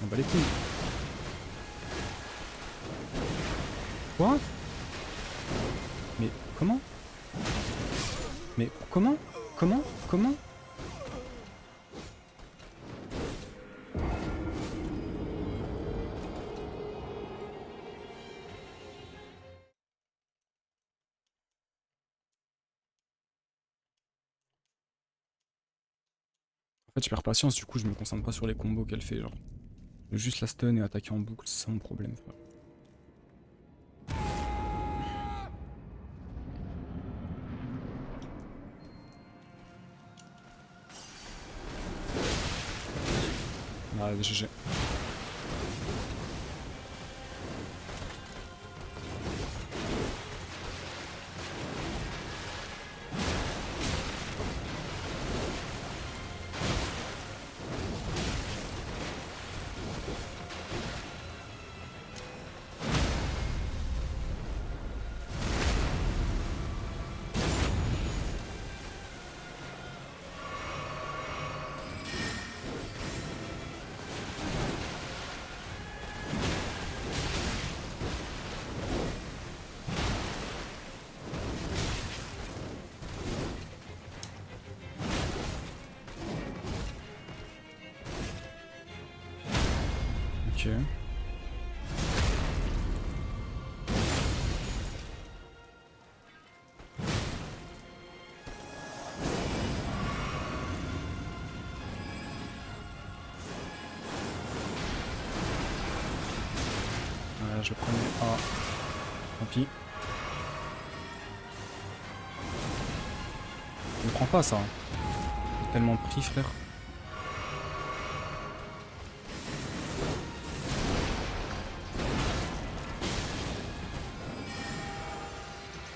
On va les couilles. Quoi? Mais comment? Mais comment? Comment? Comment? fait, je perds patience, du coup, je me concentre pas sur les combos qu'elle fait, genre. Je veux juste la stun et attaquer en boucle, c'est ça mon problème, frère. Ah, GG. Ok. Je le prenais. Ah, tant pis. Je ne prends pas ça. J'ai tellement pris, frère.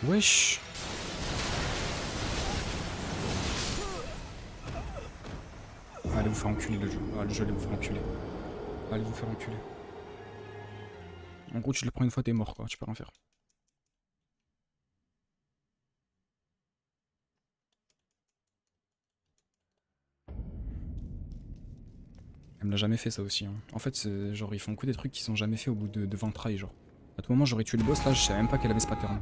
Wesh. Allez vous faire enculer le jeu. Ah, le jeu allez vous faire enculer. Allez vous faire enculer. En gros, tu le prends une fois, t'es mort, quoi. Tu peux rien faire. Elle me l'a jamais fait, ça aussi. Hein. En fait, genre, ils font que des trucs qui sont jamais faits au bout de 20 tries, genre. À tout moment, j'aurais tué le boss, là, je savais même pas qu'elle avait ce pattern.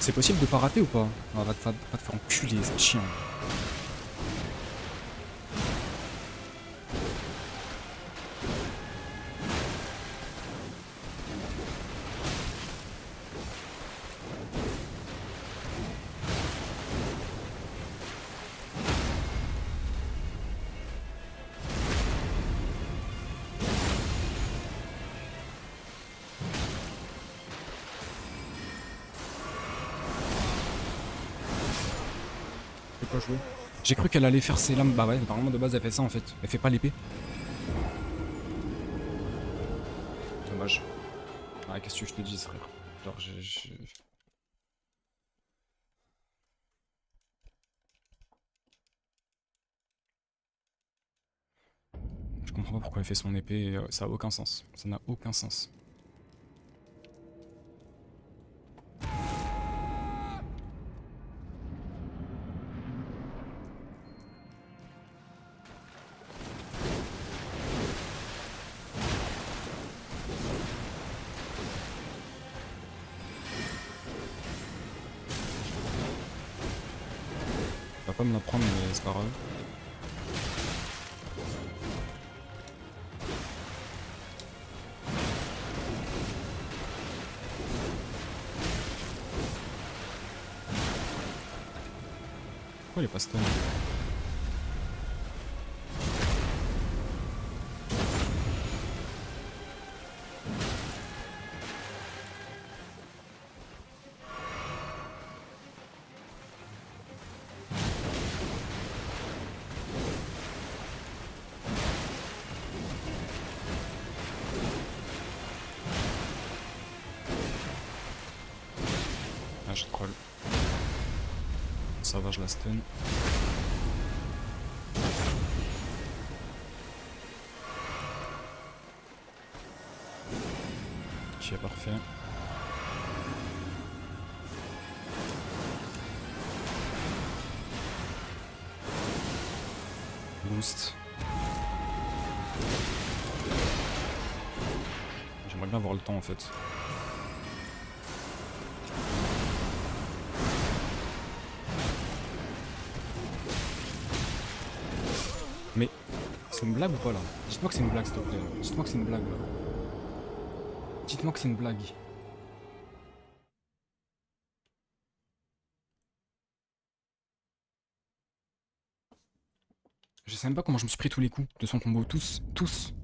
C'est possible de pas rater ou pas? Ah, va te faire enculer, c'est chiant. Pas jouer. J'ai cru qu'elle allait faire ses lames. Bah ouais, normalement de base elle fait ça en fait. Elle fait pas l'épée. Dommage. Ah, qu'est-ce que je te dis, frère? Genre, je comprends pas pourquoi elle fait son épée. Ça a aucun sens. Ça n'a aucun sens. Elle va pas me la prendre, mais c'est pas grave. Pourquoi elle est pas stun? Ah, je troll. Ça va, je la stun. Ok, parfait. boost. J'aimerais bien avoir le temps en fait. Mais c'est une blague ou pas là? Dites-moi que c'est une blague s'il te plaît. Dites-moi que c'est une blague là. Dites-moi que c'est une blague. Je sais même pas comment je me suis pris tous les coups de son combo. Tous, tous.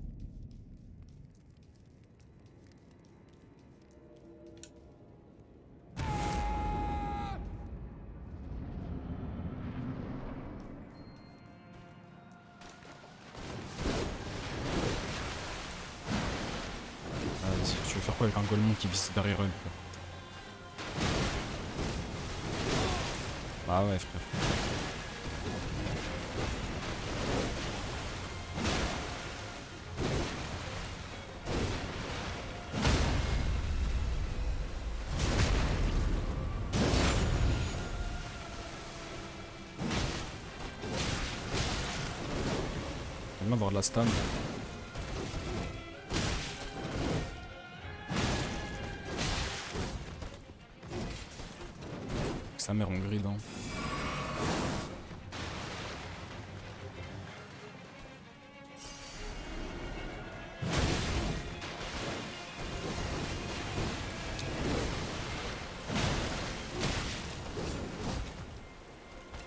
Vas-y, tu veux faire quoi avec un Golemon qui vise derrière eux? Bah ouais frère. J'aime bien avoir de la stun. Sa mère en grid hein.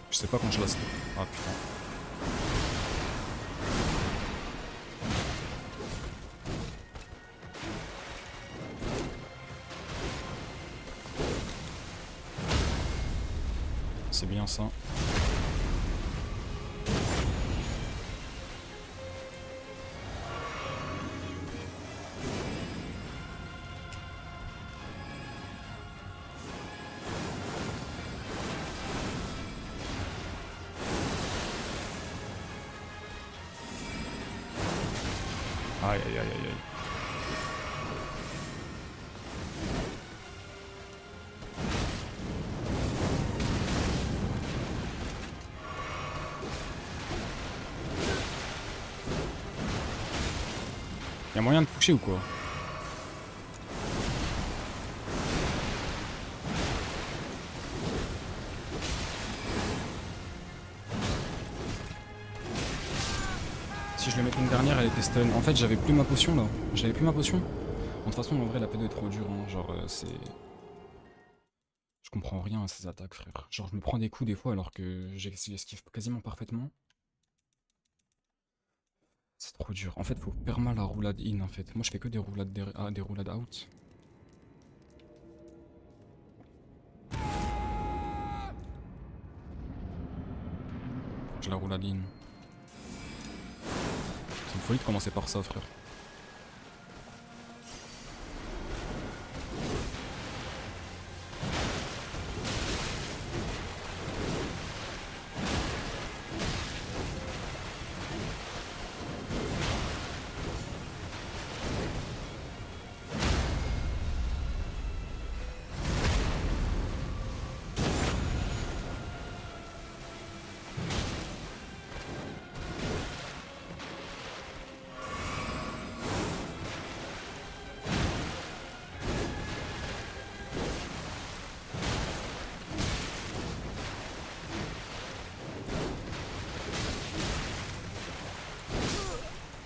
Je sais pas quand je la stun. Ah putain. C'est bien ça. Aïe aïe aïe aïe aïe. Y'a moyen de pusher ou quoi? Si je le mettais une dernière, elle était stun. En fait, j'avais plus ma potion là. J'avais plus ma potion. Bon, de toute façon, en vrai, la P2 est trop dure. Hein. Genre, c'est. Je comprends rien à ces attaques, frère. Genre, je me prends des coups des fois alors que j'esquive quasiment parfaitement. C'est trop dur. En fait, faut perma la roulade in en fait. Moi, je fais que des roulades, des roulades out. Je la roulade in. C'est une folie de commencer par ça, frère.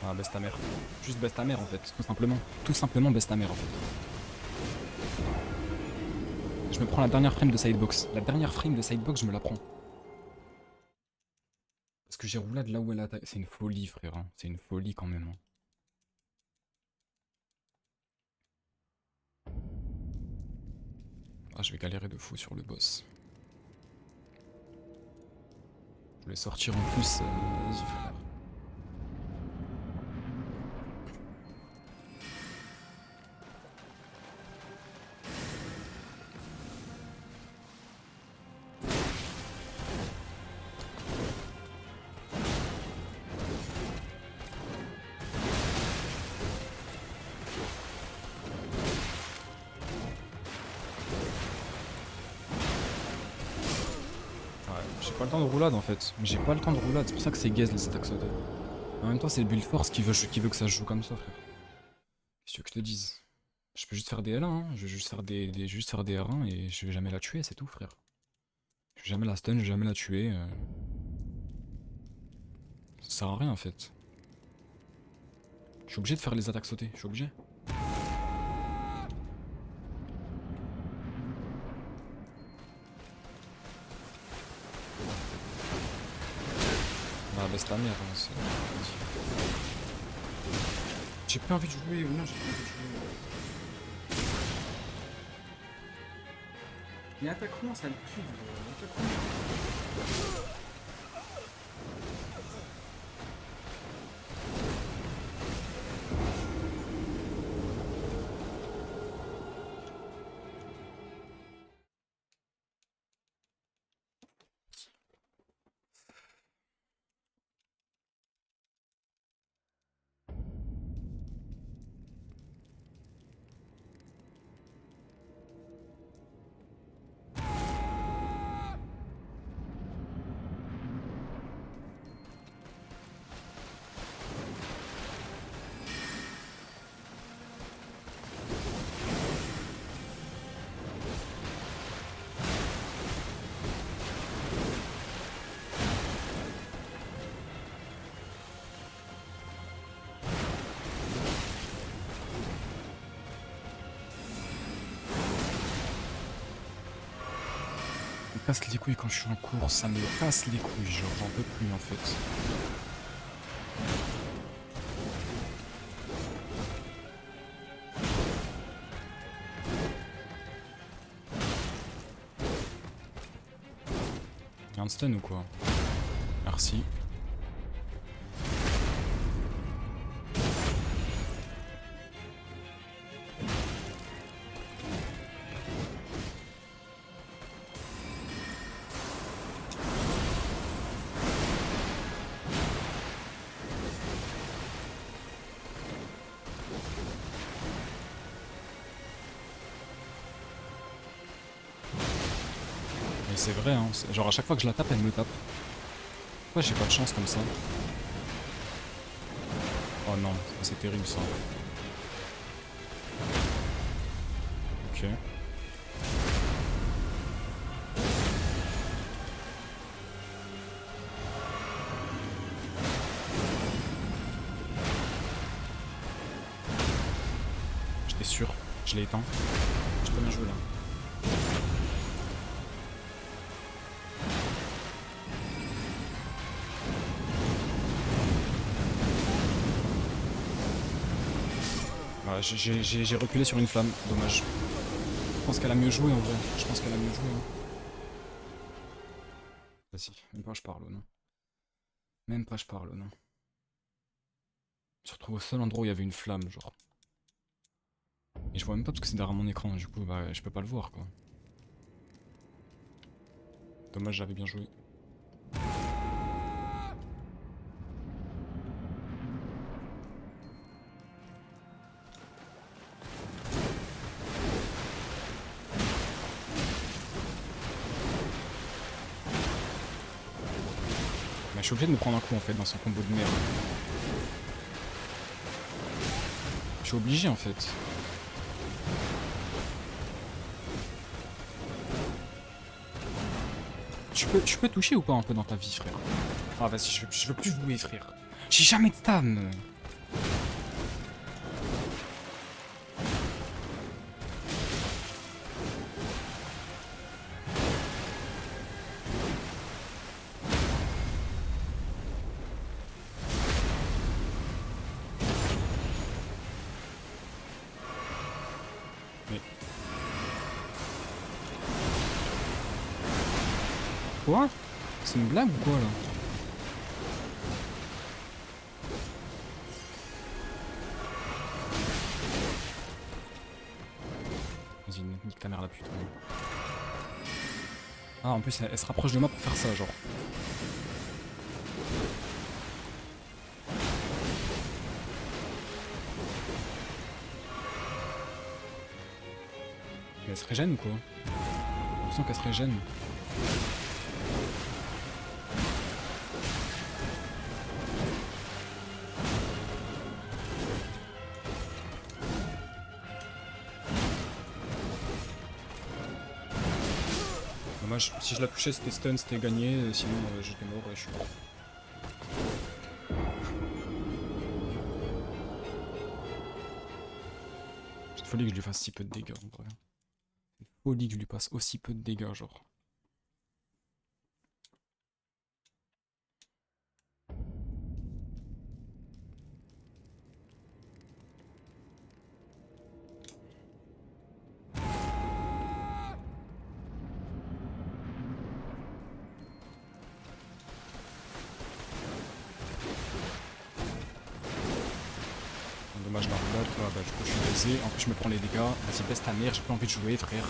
Ah, baisse ta mère. Juste baisse ta mère en fait, tout simplement. Tout simplement baisse ta mère en fait. Je me prends la dernière frame de sidebox. La dernière frame de sidebox, je me la prends. Parce que j'ai roulade là où elle attaque. C'est une folie, frère. Hein. C'est une folie quand même. Hein. Ah, je vais galérer de fou sur le boss. Je vais sortir en plus. Vas-y, frère. J'ai pas le temps de roulade en fait. J'ai pas le temps de roulade, c'est pour ça que c'est gaze les attaques sautées. En même temps, c'est le build force qui veut que ça se joue comme ça, frère. Qu'est-ce que tu veux que je te dise? Je peux juste faire des L1, hein. Je vais juste faire juste faire des R1 et je vais jamais la tuer, c'est tout, frère. Je vais jamais la stun, je vais jamais la tuer. Ça sert à rien en fait. Je suis obligé de faire les attaques sautées, je suis obligé. Bah baisse ta mère, hein, j'ai plus envie de jouer, non j'ai plus envie de jouer. Mais attaque-moi, ça le pue, attaque-moi. Ça me casse les couilles quand je suis en course, ça me casse les couilles, genre j'en peux plus en fait. Y'a un stun ou quoi? Merci. Mais c'est vrai, hein. Genre à chaque fois que je la tape, elle me tape. Pourquoi j'ai pas de chance comme ça? Oh non, c'est terrible ça. Ok. J'étais sûr, je l'ai éteint. J'ai pas bien joué là. Ah, j'ai reculé sur une flamme, dommage. Je pense qu'elle a mieux joué en vrai. Je pense qu'elle a mieux joué. Hein. Vas-y, même pas je parle, non. Même pas je parle, non. Je me retrouve au seul endroit où il y avait une flamme, genre. Et je vois même pas parce que c'est derrière mon écran, du coup, bah, je peux pas le voir, quoi. Dommage, j'avais bien joué. Mais je suis obligé de me prendre un coup, en fait, dans son combo de merde. Je suis obligé, en fait. Tu peux toucher ou pas un peu dans ta vie, frère? Ah, vas-y, je veux plus jouer, frère. J'ai jamais de stam. Mais... Quoi? C'est une blague ou quoi, là? Vas-y, nique ta mère la pute. Ah, en plus, elle se rapproche de moi pour faire ça, genre. Mais elle se régène ou quoi? J'ai l'impression qu'elle se régène. Dommage, si je la touchais c'était stun, c'était gagné, sinon j'étais mort et je suis mort. C'est folie que je lui fasse si peu de dégâts en vrai. C'est folie que je lui passe aussi peu de dégâts genre. Dommage la roulade, bah du coup je suis baisé, en plus je me prends les dégâts, vas-y baisse ta mère, j'ai pas envie de jouer frère.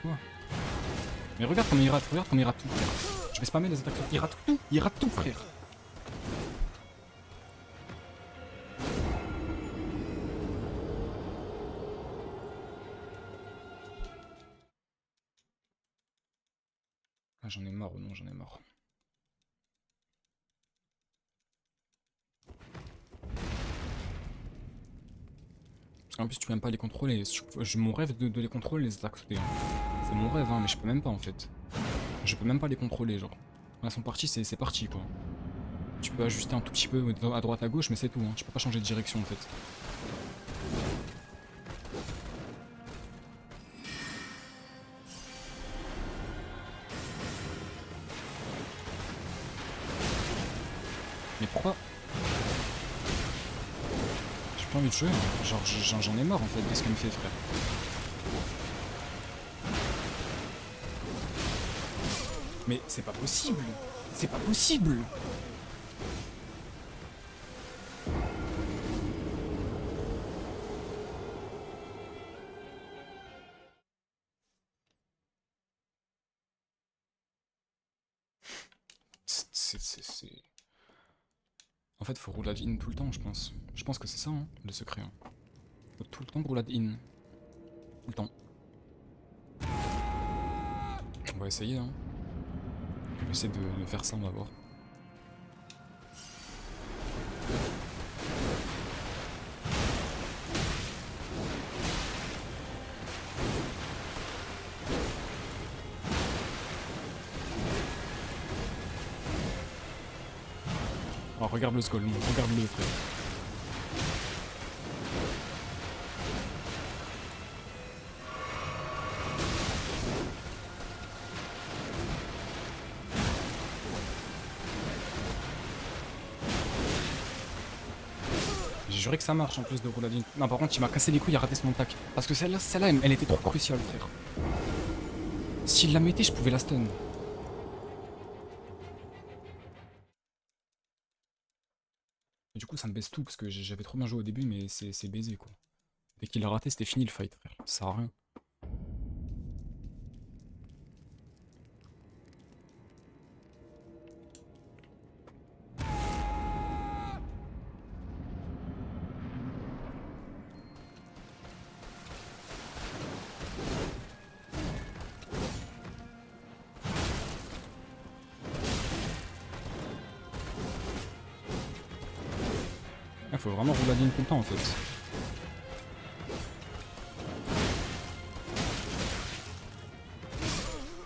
Quoi? Mais regarde comme il rate tout frère. Je vais spammer les attaques, il rate tout frère. Ah j'en ai marre ou non, j'en ai marre. Parce qu'en plus tu peux même pas les contrôler, mon rêve de les contrôler les attaques sautées. Hein. C'est mon rêve hein, mais je peux même pas en fait. Je peux même pas les contrôler genre. Quand elles sont parties c'est parti quoi. Tu peux ajuster un tout petit peu à droite à gauche mais c'est tout, hein. Tu peux pas changer de direction en fait. Mais pourquoi? J'ai pas envie de jouer, hein. Genre j'en ai marre en fait de ce qu'elle me fait frère. Mais c'est pas possible! C'est pas possible! C'est... En fait faut roulade in tout le temps je pense. Je pense que c'est ça hein, le secret. Hein. Faut tout le temps roulade in. Tout le temps. On va essayer hein. Je vais essayer de faire ça, on va voir. Oh, regarde le skull, regarde-le frère. J'ai juré que ça marche en plus de rouladine. Non par contre il m'a cassé les couilles, il a raté son attaque. Parce que celle-là, elle était trop cruciale frère. S'il la mettait je pouvais la stun. Et du coup ça me baisse tout parce que j'avais trop bien joué au début mais c'est baisé quoi. Dès qu'il a raté c'était fini le fight frère, ça sert à rien. Il faut vraiment rouladine tout le temps en fait.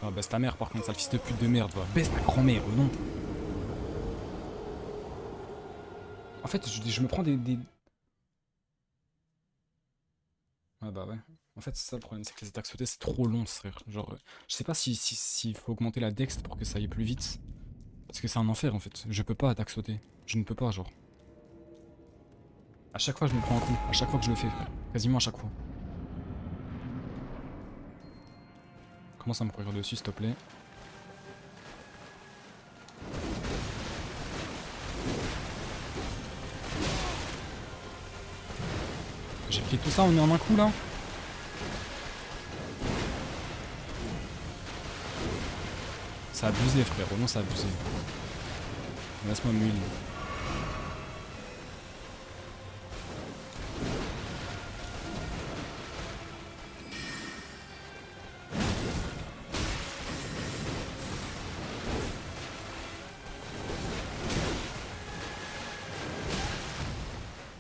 Ah baisse ta mère par contre, sale fils de pute de merde, va. Baisse ta grand-mère, non. En fait je me prends des... Ah bah ouais. En fait c'est ça le problème, c'est que les attaques sautées c'est trop long frère. Genre je sais pas s'il faut augmenter la dex pour que ça aille plus vite. Parce que c'est un enfer en fait. Je peux pas attaque sauter. Je ne peux pas genre. À chaque fois je me prends un coup. À chaque fois que je le fais frère. Quasiment à chaque fois. Commence à me courir dessus s'il te plaît. J'ai pris tout ça en un coup là. Ça a abusé frère, vraiment ça a abusé. Laisse-moi m'huile.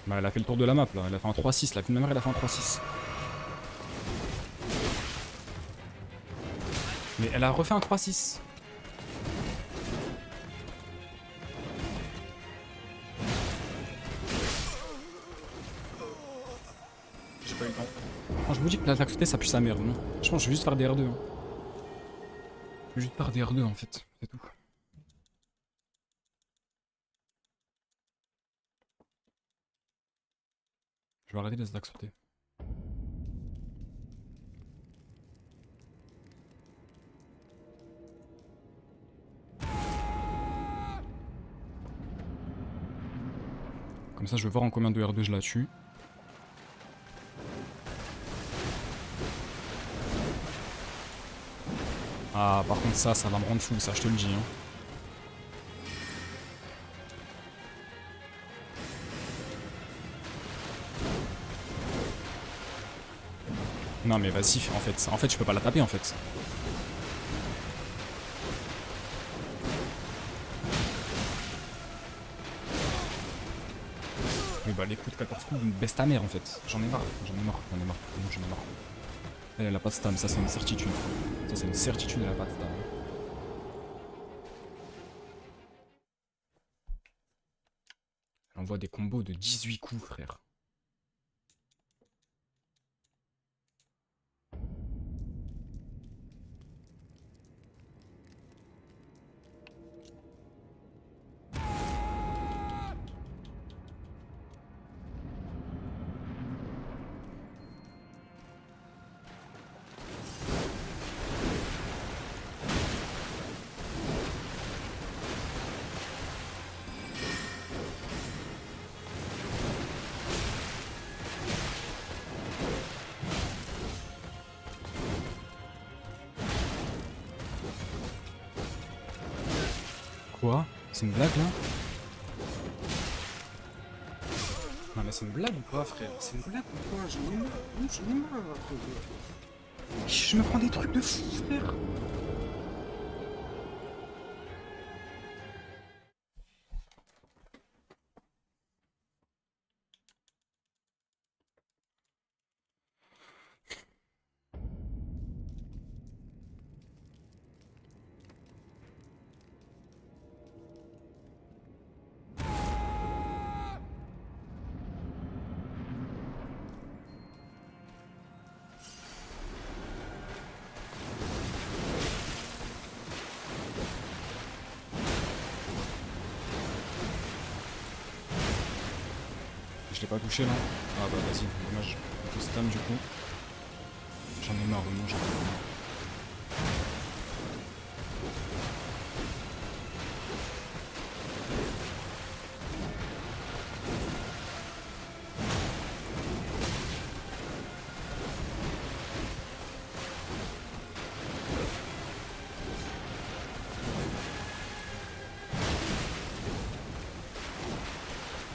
Bah elle a fait le tour de la map là, elle a fait un 3-6, la même elle a fait un 3-6. Mais elle a refait un 3-6. J'ai pas eu le temps. Quand je vous dis que l'attaque sautée ça pue sa merde, non. Je pense que je vais juste faire des R2. Hein. Je vais juste faire des R2 en fait, c'est tout. Je vais arrêter les attaques sautées. Comme ça je vais voir en combien de R2 je la tue. Ah par contre ça va me rendre fou, ça je te le dis. Hein. Non mais vas-y en fait je peux pas la taper en fait. Oui bah les coups de 14 coups baisse ta mère en fait. J'en ai marre. Elle a pas de stun, ça c'est une certitude. Ça c'est une certitude, elle a pas de stun. Elle envoie des combos de 18 coups frère. Quoi? C'est une blague là? Non mais c'est une blague ou quoi frère? C'est une blague ou quoi? J'en ai marre. Je me prends des trucs de fou frère. Je l'ai pas touché là. Ah bah vas-y, dommage. Je stun du coup. J'en ai marre, vraiment j'en ai marre.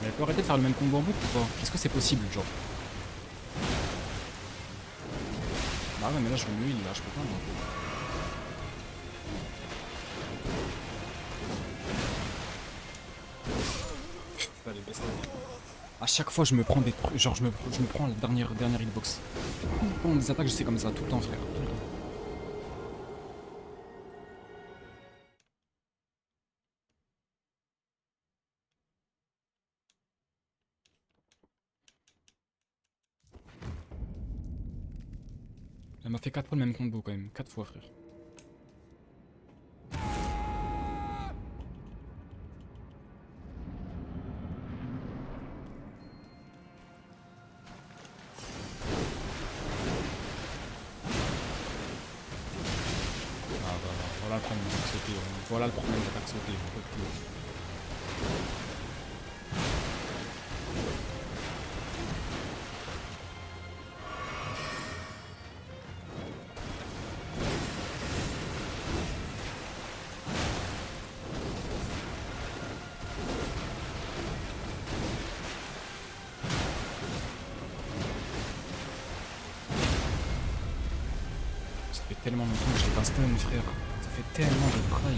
Mais elle peut arrêter de faire le même combo en boucle ou pas? Est-ce que c'est possible genre? Bah ouais mais là je me heal là, je peux pas moi. Allez, baisse ta vie. A chaque fois je me prends des trucs, genre je me prends la dernière hitbox. Tout le temps des attaques je sais comme ça, tout le temps frère, tout le temps. Elle m'a fait 4 fois le même combo quand même, 4 fois frère. Ah bah voilà le problème d'attaque sautée, voilà le problème d'attaque sautée, on peut plus. Ça fait tellement longtemps que je l'ai pas stun frère. Ça fait tellement de try.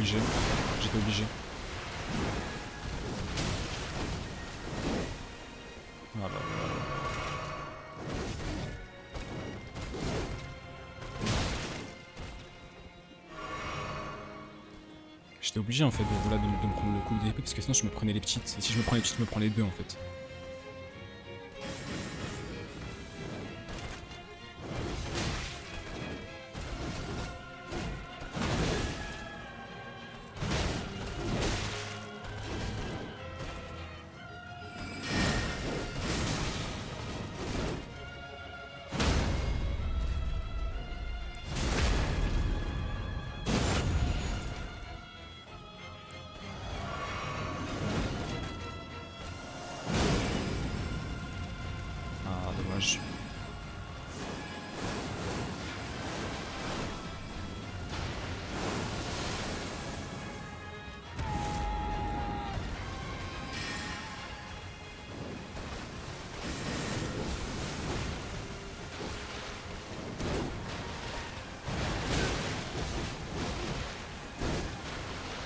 obligé. J'étais obligé. Ah là là. J'étais obligé en fait de, voilà, de me prendre le coup d'épée parce que sinon je me prenais les petites. Et si je me prends les petites, je me prends les deux en fait. Ah dommage.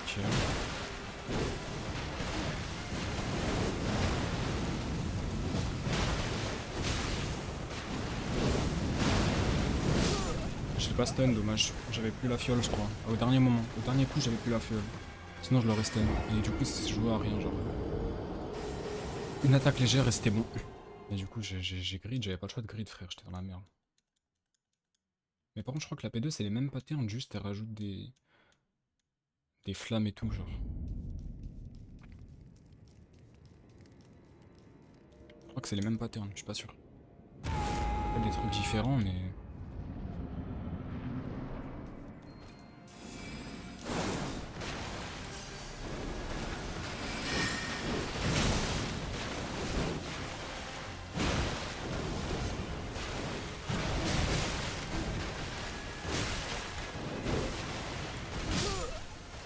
Ok. Je l'ai pas stun, dommage. J'avais plus la fiole, je crois. Au dernier moment. Au dernier coup, j'avais plus la fiole. Sinon, je l'aurais stun. Et du coup, ça se jouait à rien, genre. Une attaque légère et c'était bon. Et du coup, j'ai grid. J'avais pas le choix de grid, frère. J'étais dans la merde. Mais par contre, je crois que la P2, c'est les mêmes patterns, juste elle rajoute des flammes et tout, genre. Je crois que c'est les mêmes patterns, je suis pas sûr. Peut-être des trucs différents, mais...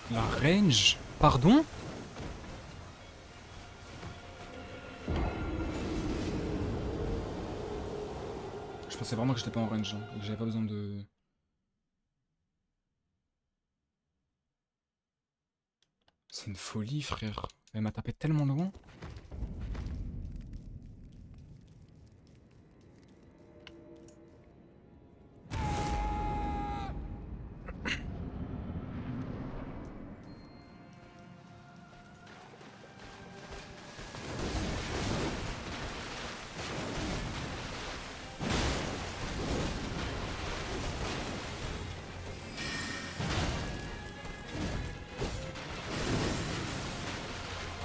La range? Pardon? Je pensais vraiment que j'étais pas en range, hein, et que j'avais pas besoin de... C'est une folie, frère. Elle m'a tapé tellement loin.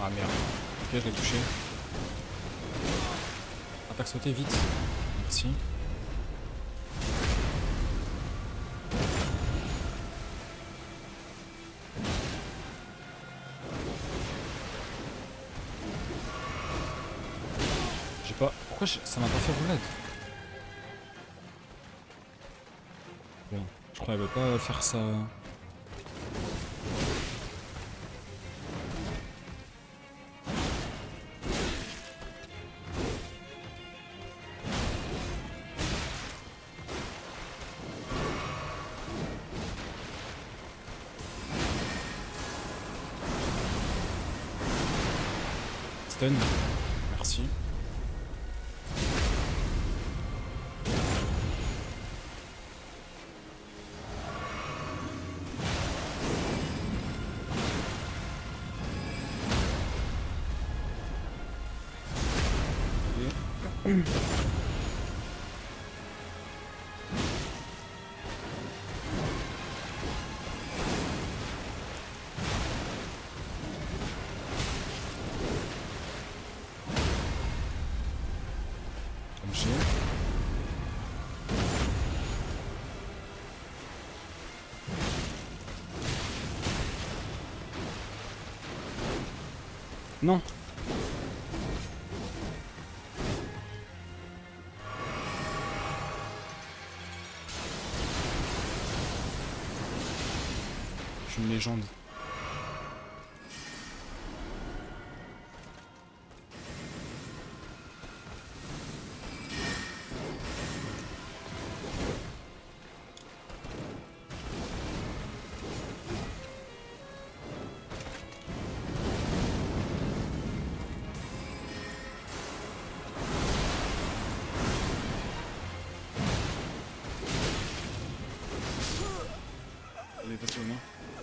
Ah merde. Ok, je l'ai touché. Attaque sautée, vite. Merci. J'ai pas... Pourquoi ça m'a pas fait roulade? Bon, je crois qu'elle veut pas faire ça... Stun. Merci. MG. Non. Je suis une légende.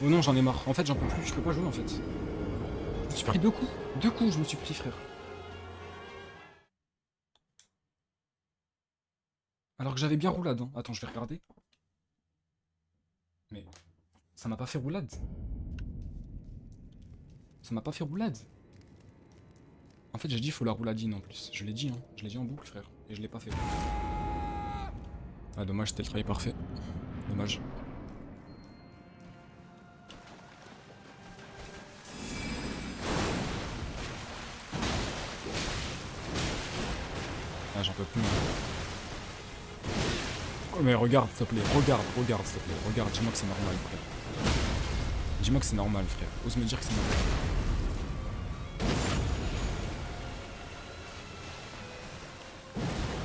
Oh non, j'en ai marre. En fait, j'en peux plus. Je peux pas jouer en fait. Je me suis pris 2 coups. 2 coups, je me suis pris, frère. Alors que j'avais bien roulade. Hein. Attends, je vais regarder. Mais ça m'a pas fait roulade. Ça m'a pas fait roulade. En fait, j'ai dit il faut la rouladine en plus. Je l'ai dit, hein. Je l'ai dit en boucle, frère. Et je l'ai pas fait. Ah, dommage, c'était le travail parfait. Dommage. Ah, j'en peux plus. Oh, mais regarde, s'il te plaît. Regarde, s'il te plaît. Regarde, dis-moi que c'est normal, frère. Dis-moi que c'est normal, frère. Ose me dire que c'est normal.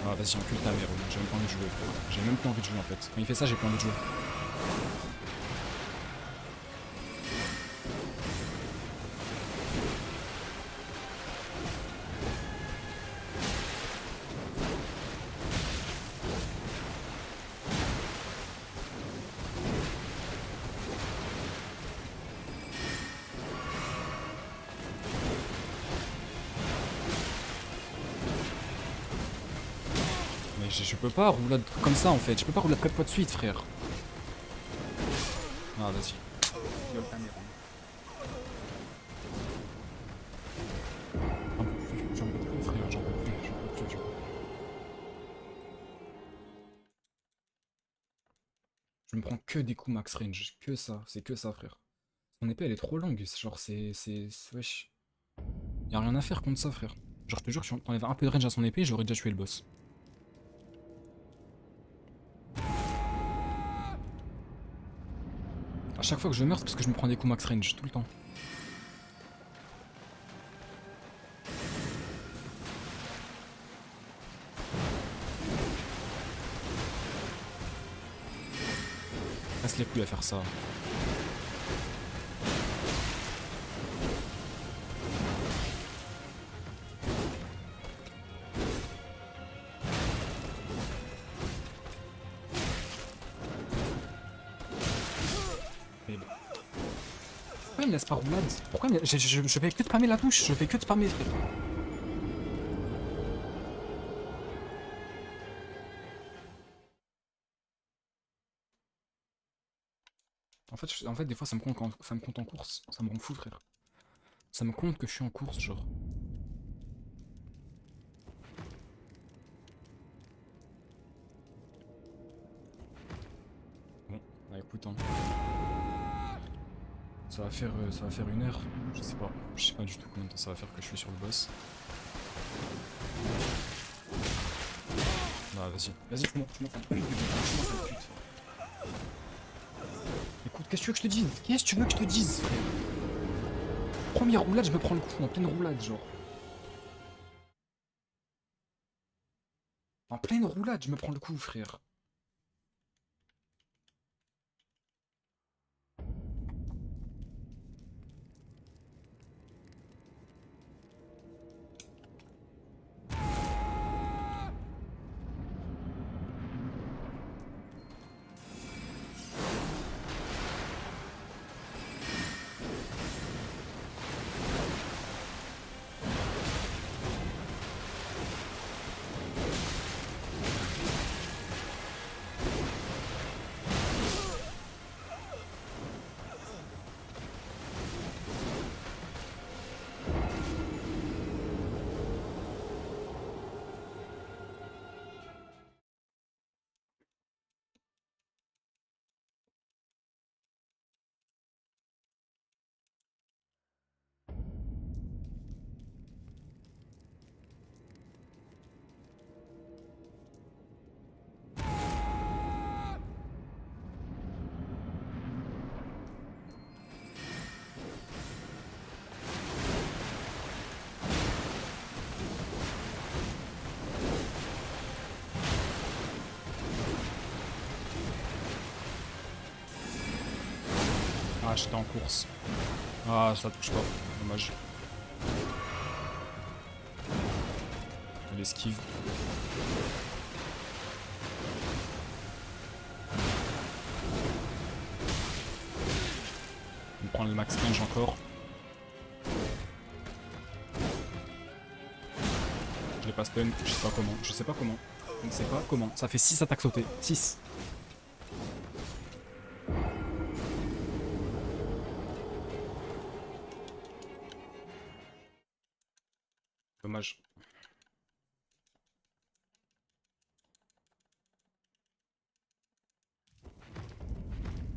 Ah, vas-y, encule ta mère. J'ai même pas envie de jouer. J'ai même pas envie de jouer, en fait. Quand il fait ça, j'ai pas envie de jouer. Mais je peux pas roulade comme ça, en fait. Je peux pas roulade 4 fois de suite, frère. Ah, vas-y. Gueule ta mère. J'en peux plus, frère. J'en peux plus. Je me prends que des coups max range. Que ça. C'est que ça, frère. Son épée, elle est trop longue. Genre, wesh. Y'a rien à faire contre ça, frère. Genre, je te jure, si on t'enlève un peu de range à son épée, j'aurais déjà tué le boss. À chaque fois que je meurs, c'est parce que je me prends des coups max range, tout le temps. Casse les couilles à faire ça. Mais bon. Pourquoi il me laisse pas roulade? Pourquoi il me... je fais que de spammer la touche, je fais que de spammer, frère. En fait, des fois, ça me compte en course. Ça me rend fou, frère. Ça me compte que je suis en course, genre. Bon, bah écoute, hein. Ça va faire 1 heure. Je sais pas du tout combien de temps ça va faire que je suis sur le boss. Bah vas-y, vas-y, tu m'en pute. Écoute, qu'est-ce que tu veux que je te dise? Qu'est-ce que tu veux que je te dise, frère? Première roulade, je me prends le coup en pleine roulade, genre. En pleine roulade, je me prends le coup, frère. Ah, j'étais en course. Ah, ça touche pas. Dommage. Elle esquive. prendre le max range encore. Je l'ai pas stun, je sais pas comment, je sais pas comment. Je ne sais pas comment. Ça fait 6 attaques sautées. 6. Dommage.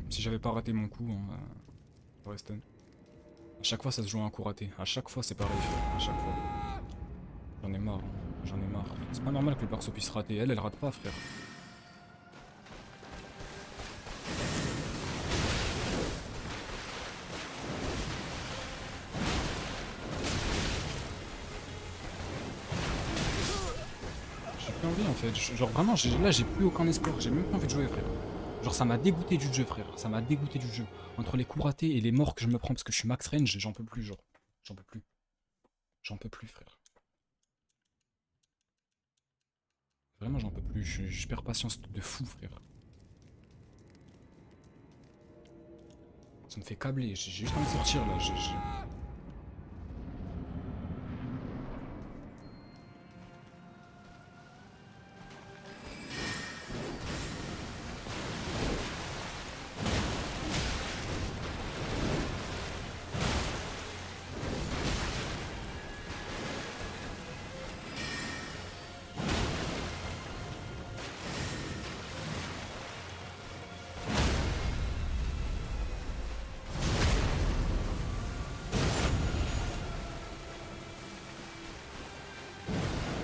Si j'avais pas raté mon coup, j'aurais stun. A chaque fois ça se joue à un coup raté. À chaque fois c'est pareil, frère. À chaque fois. J'en ai marre. J'en ai marre. C'est pas normal que le perso puisse rater. Elle rate pas, frère. J'ai plus envie en fait. Genre vraiment, là j'ai plus aucun espoir. J'ai même pas envie de jouer, frère. Genre ça m'a dégoûté du jeu, frère. Ça m'a dégoûté du jeu. Entre les coups ratés et les morts que je me prends parce que je suis max range, j'en peux plus, genre. J'en peux plus. J'en peux plus, frère. Vraiment, j'en peux plus. Je perds patience de fou, frère. Ça me fait câbler. J'ai juste envie de sortir là.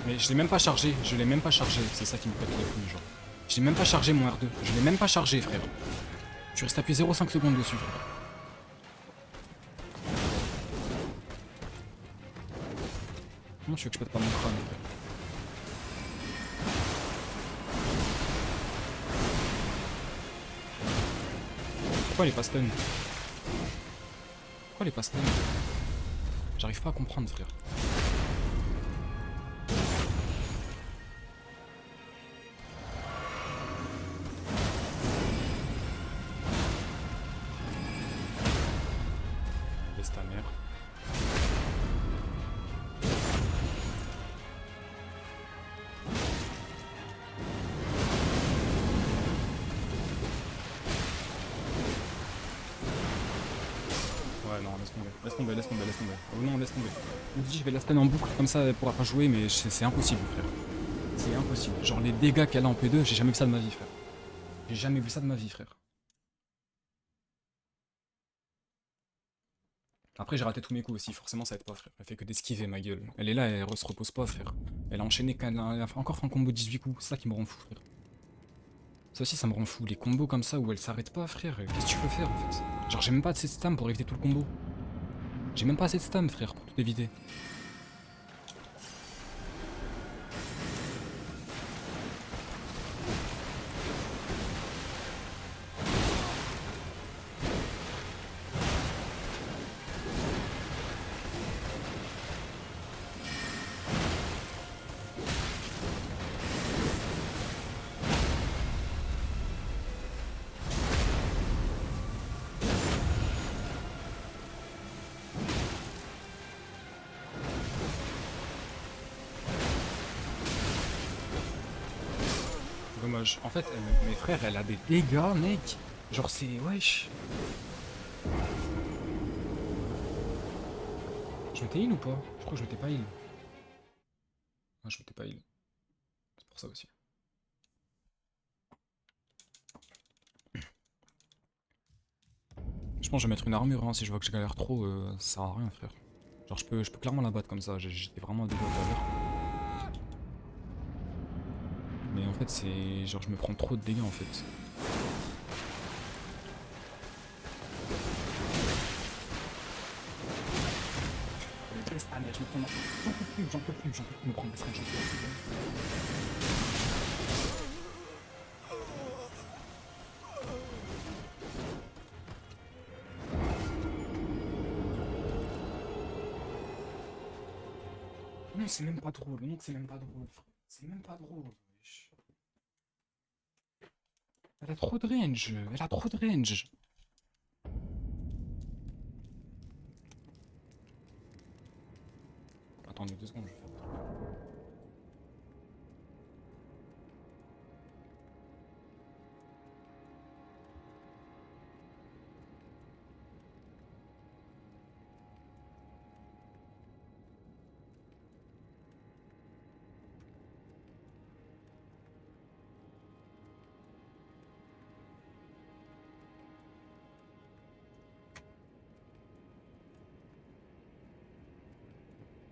Mais je l'ai même pas chargé. Je l'ai même pas chargé. C'est ça qui me pète les couilles, genre. Je l'ai même pas chargé mon R2. Je l'ai même pas chargé, frère. Je suis resté appuyé 0,5 secondes dessus, frère. Comment tu veux que je pète pas mon crâne, frère? Pourquoi elle est pas stun? Pourquoi elle est pas stun? J'arrive pas à comprendre, frère. Laisse ta mère. Ouais, non, laisse tomber. Laisse tomber, laisse tomber, laisse tomber. Oh non, laisse tomber. Je me dis, je vais la stun en boucle comme ça, elle pourra pas jouer, mais c'est impossible, frère. C'est impossible. Genre, les dégâts qu'elle a en P2, j'ai jamais vu ça de ma vie, frère. J'ai jamais vu ça de ma vie, frère. Après, j'ai raté tous mes coups aussi, forcément, ça aide pas, frère. Elle fait que d'esquiver, ma gueule. Elle est là, elle se repose pas, frère. Elle a enchaîné, elle a encore fait un combo 18 coups. C'est ça qui me rend fou, frère. Ça aussi, ça me rend fou. Les combos comme ça où elle s'arrête pas, frère. Qu'est-ce que tu peux faire, en fait? Genre, j'ai même pas assez de stam pour éviter tout le combo. J'ai même pas assez de stam, frère, pour tout éviter. Dommage. En fait, mes frères, elle a des dégâts, mec. Genre, c'est... Wesh. Je m'étais heal ou pas? Je crois que je m'étais pas heal. Ah, je m'étais pas heal. C'est pour ça aussi. Je pense que je vais mettre une armure, hein. Si je vois que je galère trop, ça sert à rien, frère. Genre, je peux clairement la battre comme ça. J'étais vraiment à deux doigts tout à l'heure. Mais en fait, c'est... Genre, je me prends trop de dégâts, en fait. Ah merde, je me prends... J'en peux plus, me prendre des j'en peux plus. Non, c'est même pas drôle, non, c'est même pas drôle, frère. C'est même pas drôle, wesh. Elle a trop de range, elle a trop de range. Attendez 2 secondes, je vais faire un truc.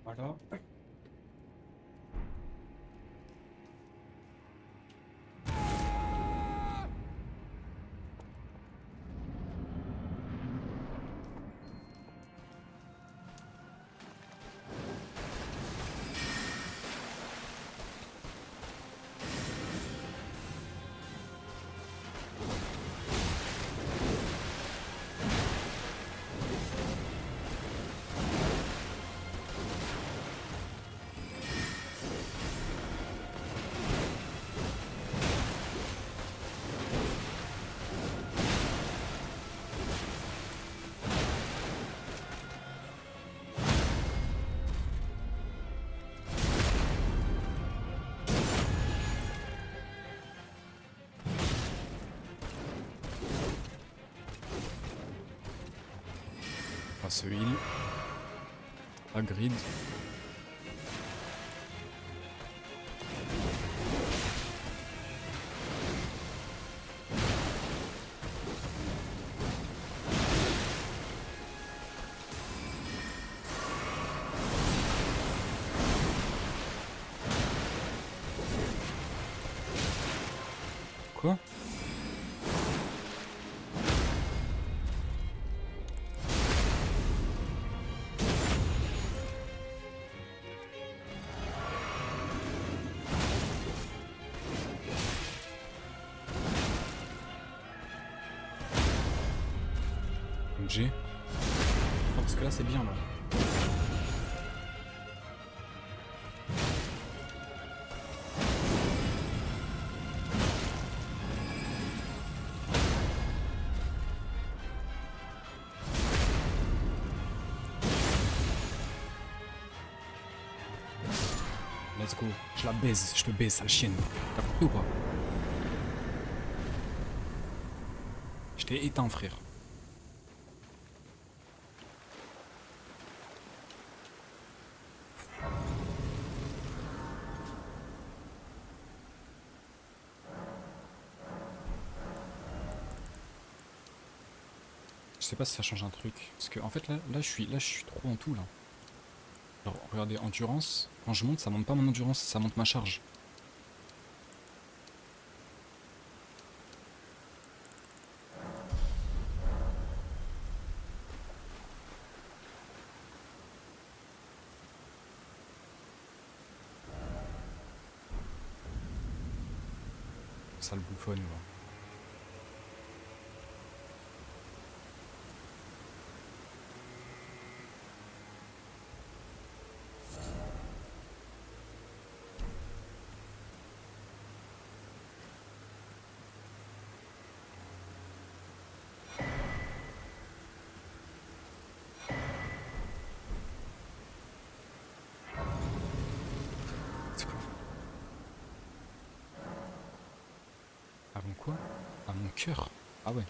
Voilà. On va se heal. Agreed. Quoi? G. Non, parce que là c'est bien là. Let's go. Je la baise, je te baise, sale chienne. T'as compris ou pas? Je t'ai éteint, frère. Je sais pas si ça change un truc. Parce que en fait là je suis trop en tout là. Alors regardez, endurance, quand je monte, ça monte pas mon endurance, ça monte ma charge. Ça le bouffonne, quoi. C'est quoi? À mon quoi? À mon cœur? Ah ouais.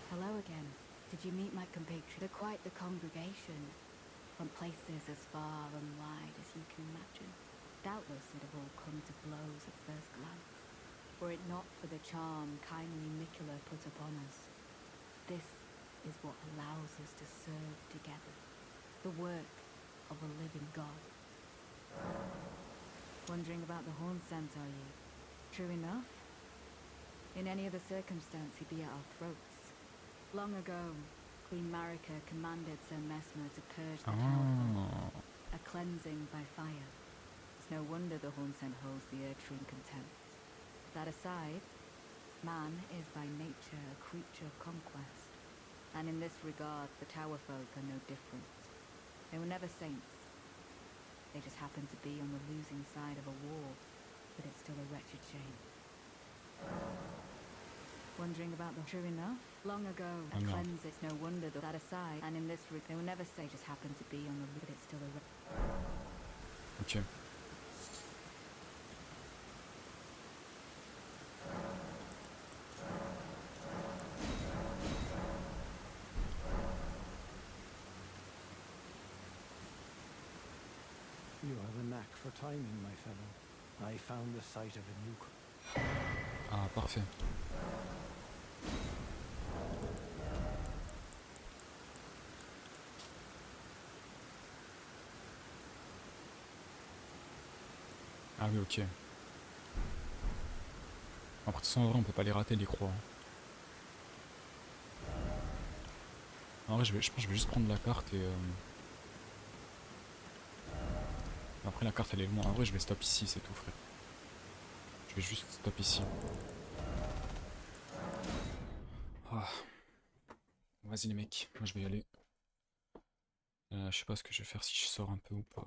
Hello again. Did you meet my compatriot? They're quite the congregation, from places as far and wide as you can imagine. Doubtless it'd have all come to blows at first glance, were it not for the charm kindly Nicola put upon us. This is what allows us to serve together, the work of a living God. Wondering about the horn scent, are you? True enough. In any other circumstance, he'd be at our throats. Long ago, Queen Marika commanded Sir Messmer to purge the powerful, a cleansing by fire. It's no wonder the horn scent holds the Erdtree in contempt. That aside, man is by nature a creature of conquest, and in this regard, the Tower folk are no different. They were never saints. They just happened to be on the losing side of a war, but it's still a wretched shame. Wondering about the true enough? Long ago, Ah a merde. cleanse, it's no wonder that aside, and in this route, they will never say just happened to be on the route, it's still a Ok. You have a knack for timing, my fellow. I found the site of a new... Ah, parfait. Ah oui, ok. Après, de toute façon, en vrai, on peut pas les rater, les croix. En vrai, je pense que je vais juste prendre la carte et... Après, la carte, elle est loin. En vrai, je vais stop ici, c'est tout, frère. Je vais juste stop ici. Ah. Vas-y, les mecs. Moi, je vais y aller. Je sais pas ce que je vais faire, si je sors un peu ou pas.